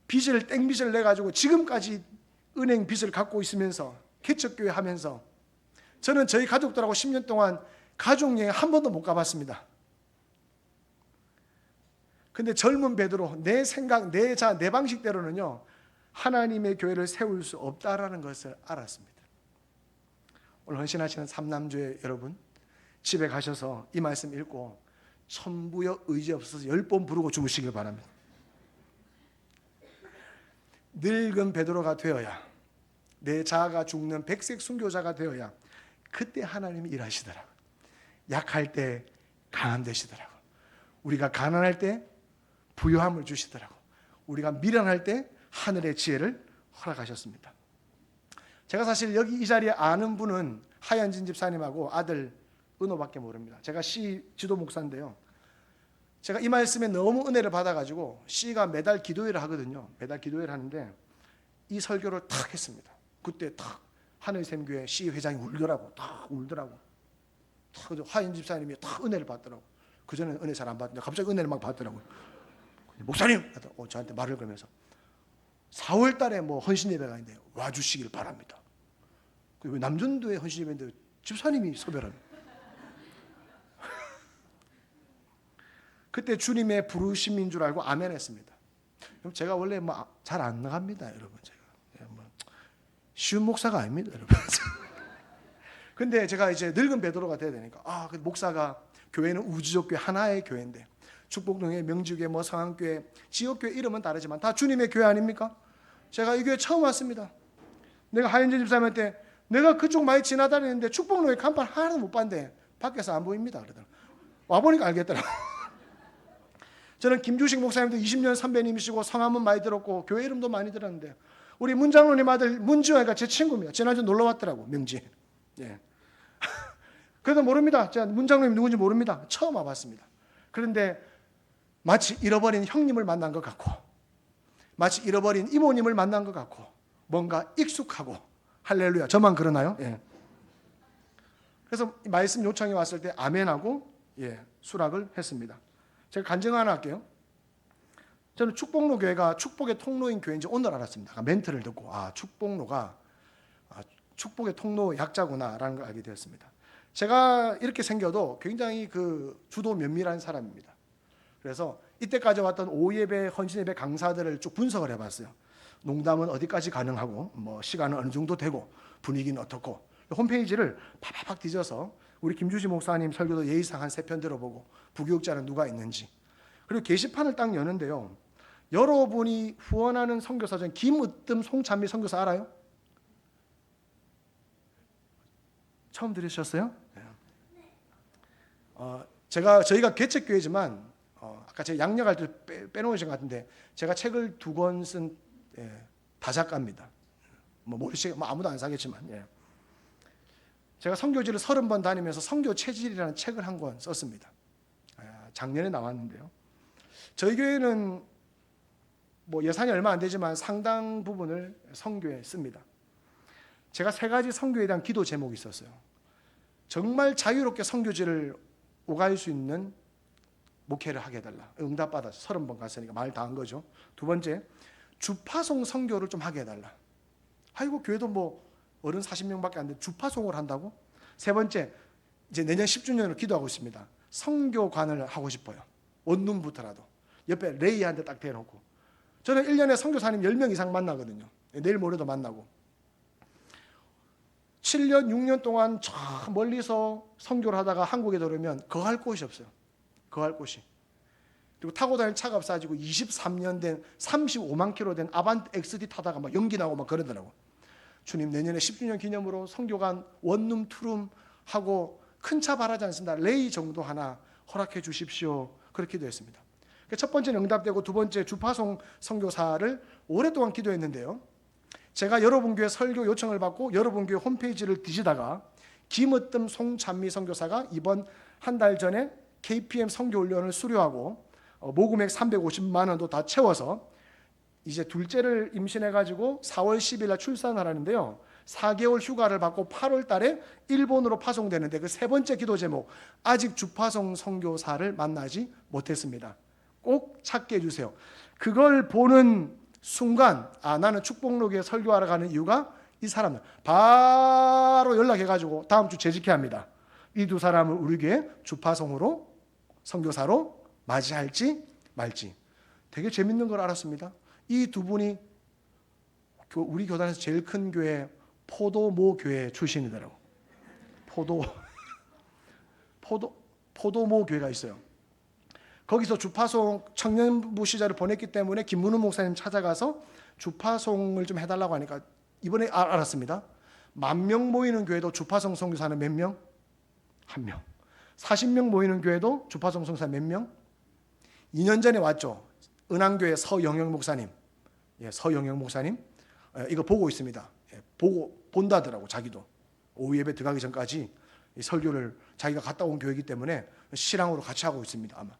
A: 빚을 땡빚을 내가지고 지금까지 은행 빚을 갖고 있으면서 개척교회 하면서 저는 저희 가족들하고 10년 동안 가족여행 한 번도 못 가봤습니다. 근데 젊은 베드로 내 생각, 내 방식대로는요 하나님의 교회를 세울 수 없다라는 것을 알았습니다. 오늘 헌신하시는 삼남주의 여러분 집에 가셔서 이 말씀 읽고 천부여 의지 없어서 10번 부르고 주무시길 바랍니다. 늙은 베드로가 되어야 내 자아가 죽는 백색 순교자가 되어야 그때 하나님이 일하시더라고요. 약할 때 강함 되시더라고요. 우리가 가난할 때 부유함을 주시더라고요. 우리가 미련할 때 하늘의 지혜를 허락하셨습니다. 제가 사실 여기 이 자리에 아는 분은 하현진 집사님하고 아들 은호밖에 모릅니다. 제가 시 지도 목사인데요. 제가 이 말씀에 너무 은혜를 받아가지고 C가 매달 기도회를 하거든요. 매달 기도회를 하는데 이 설교를 탁 했습니다. 그때 탁 하늘샘교회 C 회장이 울더라고. 탁 울더라고. 탁 하인 집사님이 탁 은혜를 받더라고. 그전에는 은혜 잘 안 받는데 갑자기 은혜를 막 받더라고요. 목사님! 저한테 말을 걸면서 4월 달에 뭐 헌신 예배가 있는데 와주시길 바랍니다. 그리고 남전도에 헌신 예배인데 집사님이 섭외합니다. 그때 주님의 부르심인 줄 알고 아멘 했습니다. 제가 원래 뭐 잘 안 나갑니다, 여러분. 제가 뭐 쉬운 목사가 아닙니다, 여러분. 근데 제가 이제 늙은 베드로가 돼야 되니까 그 목사가 교회는 우주적 교회 하나의 교회인데 축복동회, 명지교회, 뭐 성안교회, 지역교회 이름은 다르지만 다 주님의 교회 아닙니까? 제가 이 교회 처음 왔습니다. 내가 하현재 집사님한테 내가 그쪽 많이 지나다니는데 축복동회 간판 하나도 못 봤는데 밖에서 안 보입니다. 그러더라고요. 와보니까 알겠더라고요. 저는 김주식 목사님도 20년 선배님이시고 성함은 많이 들었고 교회 이름도 많이 들었는데 우리 문장로님 아들 문지화가 제 친구입니다. 지난주 놀러 왔더라고 명지. 예. 그래도 모릅니다. 제가 문장로님 누군지 모릅니다. 처음 와봤습니다. 그런데 마치 잃어버린 형님을 만난 것 같고 마치 잃어버린 이모님을 만난 것 같고 뭔가 익숙하고 할렐루야. 저만 그러나요? 예. 그래서 말씀 요청이 왔을 때 아멘하고 수락을 했습니다. 제가 간증 하나 할게요. 저는 축복로 교회가 축복의 통로인 교회인지 오늘 알았습니다. 멘트를 듣고 축복로가 축복의 통로 약자구나라는 걸 알게 되었습니다. 제가 이렇게 생겨도 굉장히 그 주도 면밀한 사람입니다. 그래서 이때까지 왔던 오예배, 헌신예배 강사들을 쭉 분석을 해봤어요. 농담은 어디까지 가능하고 뭐 시간은 어느 정도 되고 분위기는 어떻고 홈페이지를 팍팍 뒤져서 우리 김주시 목사님 설교도 예의상 한 3편 들어보고 부교육자는 누가 있는지 그리고 게시판을 딱 여는데요. 여러분이 후원하는 선교사 중 김으뜸 송찬미 선교사 알아요? 처음 들으셨어요? 저희가 개척교회지만 아까 제가 양력할 때 빼놓으신 것 같은데 제가 책을 2권 쓴 다작가입니다. 뭐 아무도 안 사겠지만 제가 선교지를 30번 다니면서 선교 체질이라는 책을 한 권 썼습니다. 작년에 나왔는데요. 저희 교회는 뭐 예산이 얼마 안 되지만 상당 부분을 선교에 씁니다. 제가 3가지 선교에 대한 기도 제목이 있었어요. 정말 자유롭게 선교지를 오갈 수 있는 목회를 하게 해달라. 응답받아서 30번 갔으니까 말 다 한 거죠. 2번째, 주파송 선교를 좀 하게 해달라. 아이고 교회도 뭐 어른 40명밖에 안 돼 주파송을 한다고? 3번째, 이제 내년 10주년을 기도하고 있습니다. 선교관을 하고 싶어요. 원룸부터라도. 옆에 레이한테 딱 대놓고. 저는 1년에 선교사님 10명 이상 만나거든요. 내일 모레도 만나고. 7년, 6년 동안 저 멀리서 선교를 하다가 한국에 들어오면 거할 곳이 없어요. 거할 곳이. 그리고 타고 다니는 차가 없어지고 23년 된 35만 킬로 된 아반떼 XD 타다가 막 연기 나고 막 그러더라고. 주님 내년에 10주년 기념으로 선교관 원룸 투룸 하고 큰 차 바라지 않습니다. 레이 정도 하나 허락해 주십시오. 그렇게 기도했습니다. 첫 번째는 응답되고 2번째 주파송 선교사를 오랫동안 기도했는데요. 제가 여러분 교회 설교 요청을 받고 여러분 교회 홈페이지를 뒤지다가 김으뜸 송찬미 선교사가 이번 한 달 전에 KPM 선교훈련을 수료하고 모금액 350만 원도 다 채워서 이제 둘째를 임신해가지고 4월 10일 날 출산을 하는데요. 4개월 휴가를 받고 8월 달에 일본으로 파송되는데 그 세 번째 기도 제목, 아직 주파송 선교사를 만나지 못했습니다. 꼭 찾게 해주세요. 그걸 보는 순간 나는 축복로교에 설교하러 가는 이유가 이 사람들 바로 연락해가지고 다음 주 재직해야 합니다. 이 두 사람을 우리 교회 주파송으로 선교사로 맞이할지 말지. 되게 재밌는 걸 알았습니다. 이 두 분이 우리 교단에서 제일 큰 교회 포도모 교회 출신이더라고. 포도모 교회가 있어요. 거기서 주파송 청년부 시절을 보냈기 때문에 김문우 목사님 찾아가서 주파송을 좀 해달라고 하니까 이번에 알았습니다. 10,000명 모이는 교회도 주파송 선교사는 몇 명? 1명. 40명 모이는 교회도 주파송 선교사 몇 명? 2년 전에 왔죠. 은항교회 서영영 목사님. 서영영 목사님. 이거 보고 있습니다. 보고 본다더라고. 자기도 오후 예배 들어가기 전까지 이 설교를 자기가 갔다 온 교회이기 때문에 실황으로 같이 하고 있습니다. 아마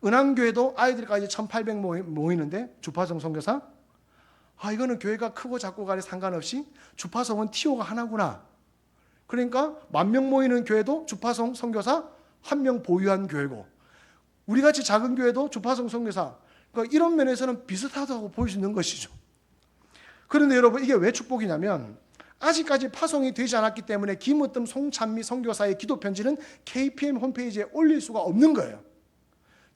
A: 은항교회도 아이들까지 1,800 모이는데 주파송 선교사? 이거는 교회가 크고 작고 간에 상관없이 주파송은 TO가 하나구나. 그러니까 10,000명 모이는 교회도 주파송 선교사 1명 보유한 교회고, 우리같이 작은 교회도 주파송 선교사, 그러니까 이런 면에서는 비슷하다고 볼 수 있는 것이죠. 그런데 여러분, 이게 왜 축복이냐면 아직까지 파송이 되지 않았기 때문에 김으뜸 송찬미 선교사의 기도 편지는 KPM 홈페이지에 올릴 수가 없는 거예요.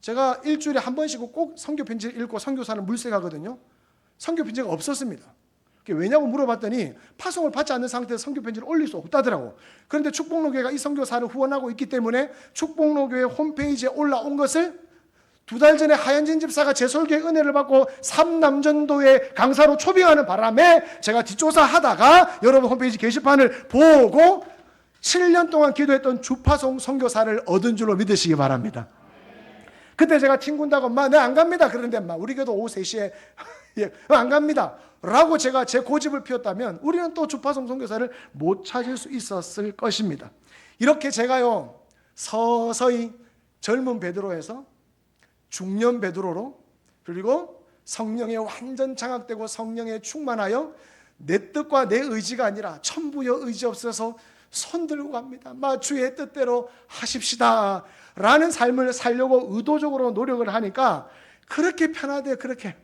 A: 제가 일주일에 한 번씩 꼭 선교 편지를 읽고 선교사를 물색하거든요. 선교 편지가 없었습니다. 왜냐고 물어봤더니 파송을 받지 않는 상태에서 선교 편지를 올릴 수 없다더라고. 그런데 축복로교회가 이 선교사를 후원하고 있기 때문에 축복로교회 홈페이지에 올라온 것을 2달 전에 하현진 집사가 제 설교의 은혜를 받고 삼남전도의 강사로 초빙하는 바람에 제가 뒷조사하다가 여러분 홈페이지 게시판을 보고 7년 동안 기도했던 주파송 선교사를 얻은 줄로 믿으시기 바랍니다. 그때 제가 튕군다고 네 안 갑니다. 그런데 우리 교도 오후 3시에 안 갑니다 라고 제가 제 고집을 피웠다면 우리는 또 주파송 선교사를 못 찾을 수 있었을 것입니다. 이렇게 제가요 서서히 젊은 베드로에서 중년 베드로로, 그리고 성령에 완전 장악되고 성령에 충만하여 내 뜻과 내 의지가 아니라 천부여 의지 없어서 손 들고 갑니다. 주의 뜻대로 하십시다 라는 삶을 살려고 의도적으로 노력을 하니까 그렇게 편하대요. 그렇게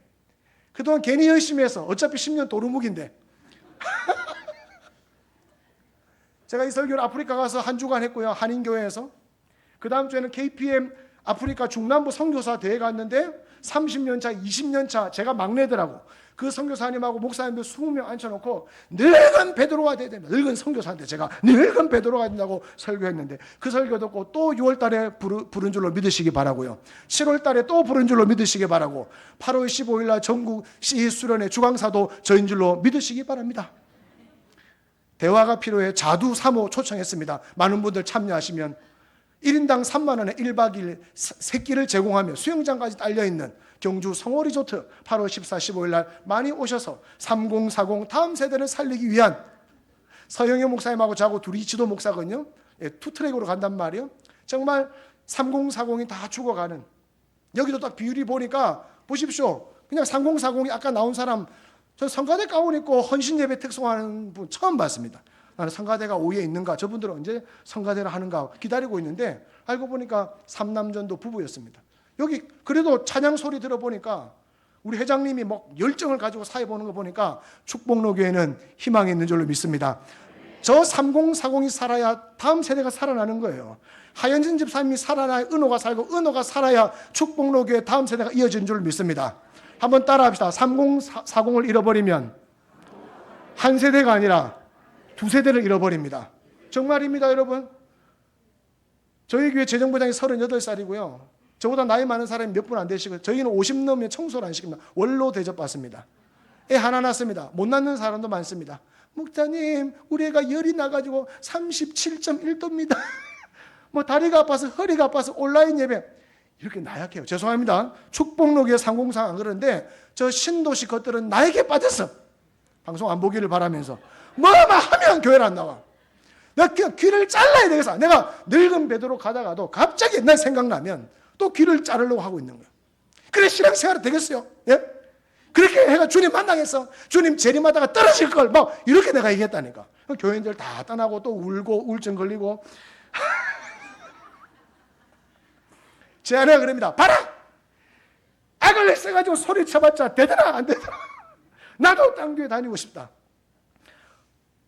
A: 그동안 괜히 열심히 해서 어차피 10년 도루묵인데 제가 이 설교를 아프리카 가서 한 주간 했고요. 한인교회에서. 그 다음 주에는 KPM 아프리카 중남부 선교사 대회 갔는데 30년 차, 20년 차 제가 막내더라고. 그 선교사님하고 목사님들 20명 앉혀놓고 늙은 베드로가 돼야 된다. 늙은 선교사인데 제가 늙은 베드로가 된다고 설교했는데 그 설교 듣고 또 6월 달에 부른 줄로 믿으시기 바라고요. 7월 달에 또 부른 줄로 믿으시기 바라고, 8월 15일 날 전국 CE 수련회 주강사도 저인 줄로 믿으시기 바랍니다. 대화가 필요해 자두 3호 초청했습니다. 많은 분들 참여하시면 1인당 3만 원에 1박 2일 3끼를 제공하며 수영장까지 딸려있는 경주 성호리조트 8월 14, 15일 날 많이 오셔서 3040 다음 세대를 살리기 위한, 서영영 목사님하고 저하고 둘이 지도 목사거든요. 투트랙으로 간단 말이에요. 정말 3040이 다 죽어가는, 여기도 딱 비율이 보니까 보십시오. 그냥 3040이 아까 나온 사람, 저 성가대 가운 입고 헌신 예배 특송하는 분 처음 봤습니다. 나는 성가대가 5위에 있는가, 저분들은 언제 성가대를 하는가 기다리고 있는데 알고 보니까 삼남전도 부부였습니다. 여기 그래도 찬양 소리 들어보니까 우리 회장님이 열정을 가지고 사회 보는 거 보니까 축복로교회는 희망이 있는 줄로 믿습니다. 저 3040이 살아야 다음 세대가 살아나는 거예요. 하현진 집사님이 살아나야 은호가 살고, 은호가 살아야 축복로교회 다음 세대가 이어지는 줄로 믿습니다. 한번 따라합시다. 3040을 잃어버리면 한 세대가 아니라 두 세대를 잃어버립니다. 정말입니다, 여러분. 저희 교회 재정부장이 38살이고요. 저보다 나이 많은 사람이 몇 분 안 되시고, 저희는 50 넘으면 청소를 안 시킵니다. 원로 대접받습니다. 애 하나 낳습니다. 못 낳는 사람도 많습니다. 목사님, 우리 애가 열이 나가지고 37.1도입니다. 다리가 아파서, 허리가 아파서 온라인 예배. 이렇게 나약해요. 죄송합니다. 축복로교회 304 안 그러는데 저 신도시 것들은 나에게 빠졌어. 방송 안 보기를 바라면서 뭐만 하면 교회를 안 나와. 내가 귀를 잘라야 되겠어. 내가 늙은 베드로 가다가도 갑자기 옛날 생각나면 또 귀를 자르려고 하고 있는 거야. 그래 신앙생활이 되겠어요? 예? 그렇게 해가 주님 만나겠어? 주님 재림하다가 떨어질 걸 막 이렇게 내가 얘기했다니까. 교인들 다 떠나고 또 울고 우울증 걸리고 제 아내가 그럽니다. 봐라! 악을 써가지고 소리쳐봤자 되더라 안 되더라. 나도 딴 교회 다니고 싶다.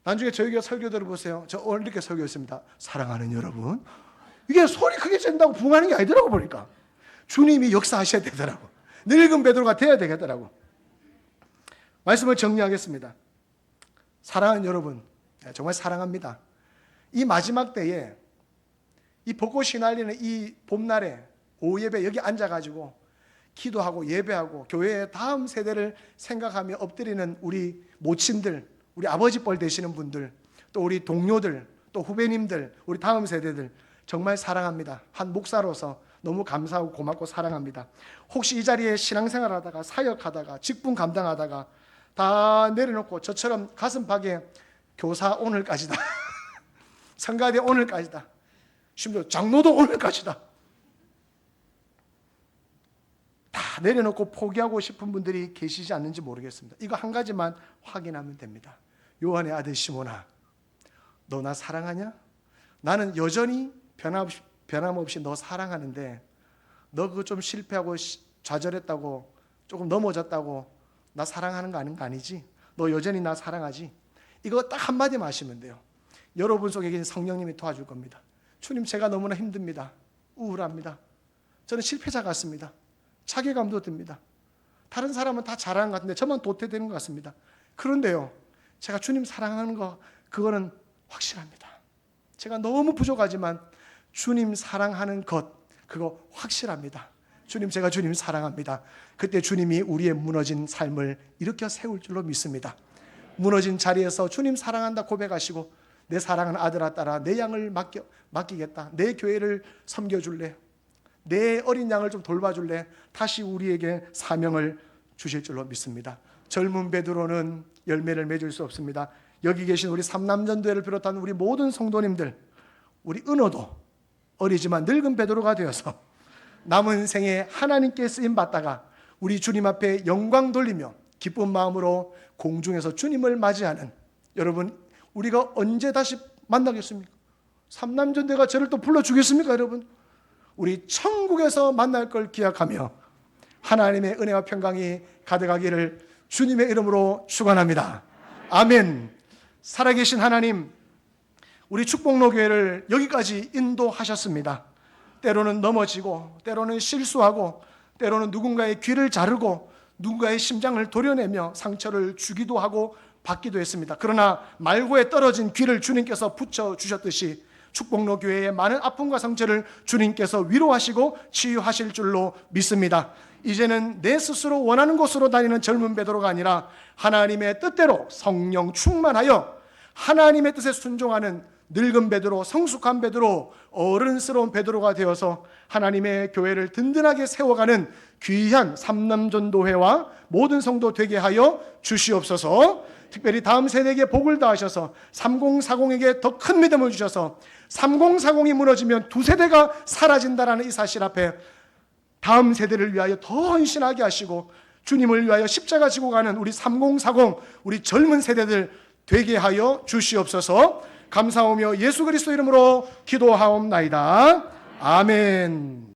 A: 나중에 저희 교회 설교 들어보세요. 저 오늘 이렇게 설교했습니다. 사랑하는 여러분, 이게 소리 크게 잰다고 붕하는 게 아니더라고 보니까. 주님이 역사하셔야 되더라고. 늙은 베드로가 돼야 되겠더라고. 말씀을 정리하겠습니다. 사랑하는 여러분, 정말 사랑합니다. 이 마지막 때에 이 벚꽃이 날리는 이 봄날에 오후 예배 여기 앉아가지고 기도하고 예배하고 교회의 다음 세대를 생각하며 엎드리는 우리 모친들, 우리 아버지 뻘 되시는 분들, 또 우리 동료들, 또 후배님들, 우리 다음 세대들 정말 사랑합니다. 한 목사로서 너무 감사하고 고맙고 사랑합니다. 혹시 이 자리에 신앙생활 하다가 사역하다가 직분 감당하다가 다 내려놓고 저처럼 가슴팍에 교사 오늘까지다 성가대 오늘까지다 심지어 장로도 오늘까지다 다 내려놓고 포기하고 싶은 분들이 계시지 않는지 모르겠습니다. 이거 한 가지만 확인하면 됩니다. 요한의 아들 시몬아, 너 나 사랑하냐? 나는 여전히 변함없이 너 사랑하는데 너 그거 좀 실패하고 좌절했다고 조금 넘어졌다고 나 사랑하는 거 아닌 거 아니지? 너 여전히 나 사랑하지? 이거 딱 한마디만 하시면 돼요. 여러분 속에 계신 성령님이 도와줄 겁니다. 주님, 제가 너무나 힘듭니다. 우울합니다. 저는 실패자 같습니다. 자괴감도 듭니다. 다른 사람은 다 잘하는 것 같은데 저만 도태되는 것 같습니다. 그런데요, 제가 주님 사랑하는 거 그거는 확실합니다. 제가 너무 부족하지만 주님 사랑하는 것 그거 확실합니다. 주님, 제가 주님 사랑합니다. 그때 주님이 우리의 무너진 삶을 일으켜 세울 줄로 믿습니다. 무너진 자리에서 주님 사랑한다 고백하시고 내 사랑하는 아들아 딸아 내 양을 맡기겠다. 내 교회를 섬겨줄래? 내 어린 양을 좀 돌봐줄래? 다시 우리에게 사명을 주실 줄로 믿습니다. 젊은 베드로는 열매를 맺을 수 없습니다. 여기 계신 우리 삼남전도회를 비롯한 우리 모든 성도님들, 우리 은호도 어리지만 늙은 베드로가 되어서 남은 생에 하나님께 쓰임받다가 우리 주님 앞에 영광 돌리며 기쁜 마음으로 공중에서 주님을 맞이하는 여러분, 우리가 언제 다시 만나겠습니까? 삼남전도회가 저를 또 불러주겠습니까 여러분? 우리 천국에서 만날 걸 기약하며 하나님의 은혜와 평강이 가득하기를 주님의 이름으로 축원합니다. 아멘. 살아계신 하나님, 우리 축복로교회를 여기까지 인도하셨습니다. 때로는 넘어지고 때로는 실수하고 때로는 누군가의 귀를 자르고 누군가의 심장을 도려내며 상처를 주기도 하고 받기도 했습니다. 그러나 말고에 떨어진 귀를 주님께서 붙여주셨듯이 축복로교회의 많은 아픔과 상처를 주님께서 위로하시고 치유하실 줄로 믿습니다. 이제는 내 스스로 원하는 곳으로 다니는 젊은 베드로가 아니라 하나님의 뜻대로 성령 충만하여 하나님의 뜻에 순종하는 늙은 베드로, 성숙한 베드로, 어른스러운 베드로가 되어서 하나님의 교회를 든든하게 세워가는 귀한 삼남전도회와 모든 성도 되게 하여 주시옵소서. 특별히 다음 세대에게 복을 다하셔서 3040에게 더 큰 믿음을 주셔서 3040이 무너지면 두 세대가 사라진다라는 이 사실 앞에 다음 세대를 위하여 더 헌신하게 하시고 주님을 위하여 십자가 지고 가는 우리 3040 우리 젊은 세대들 되게 하여 주시옵소서. 감사하며 예수 그리스도 이름으로 기도하옵나이다. 아멘.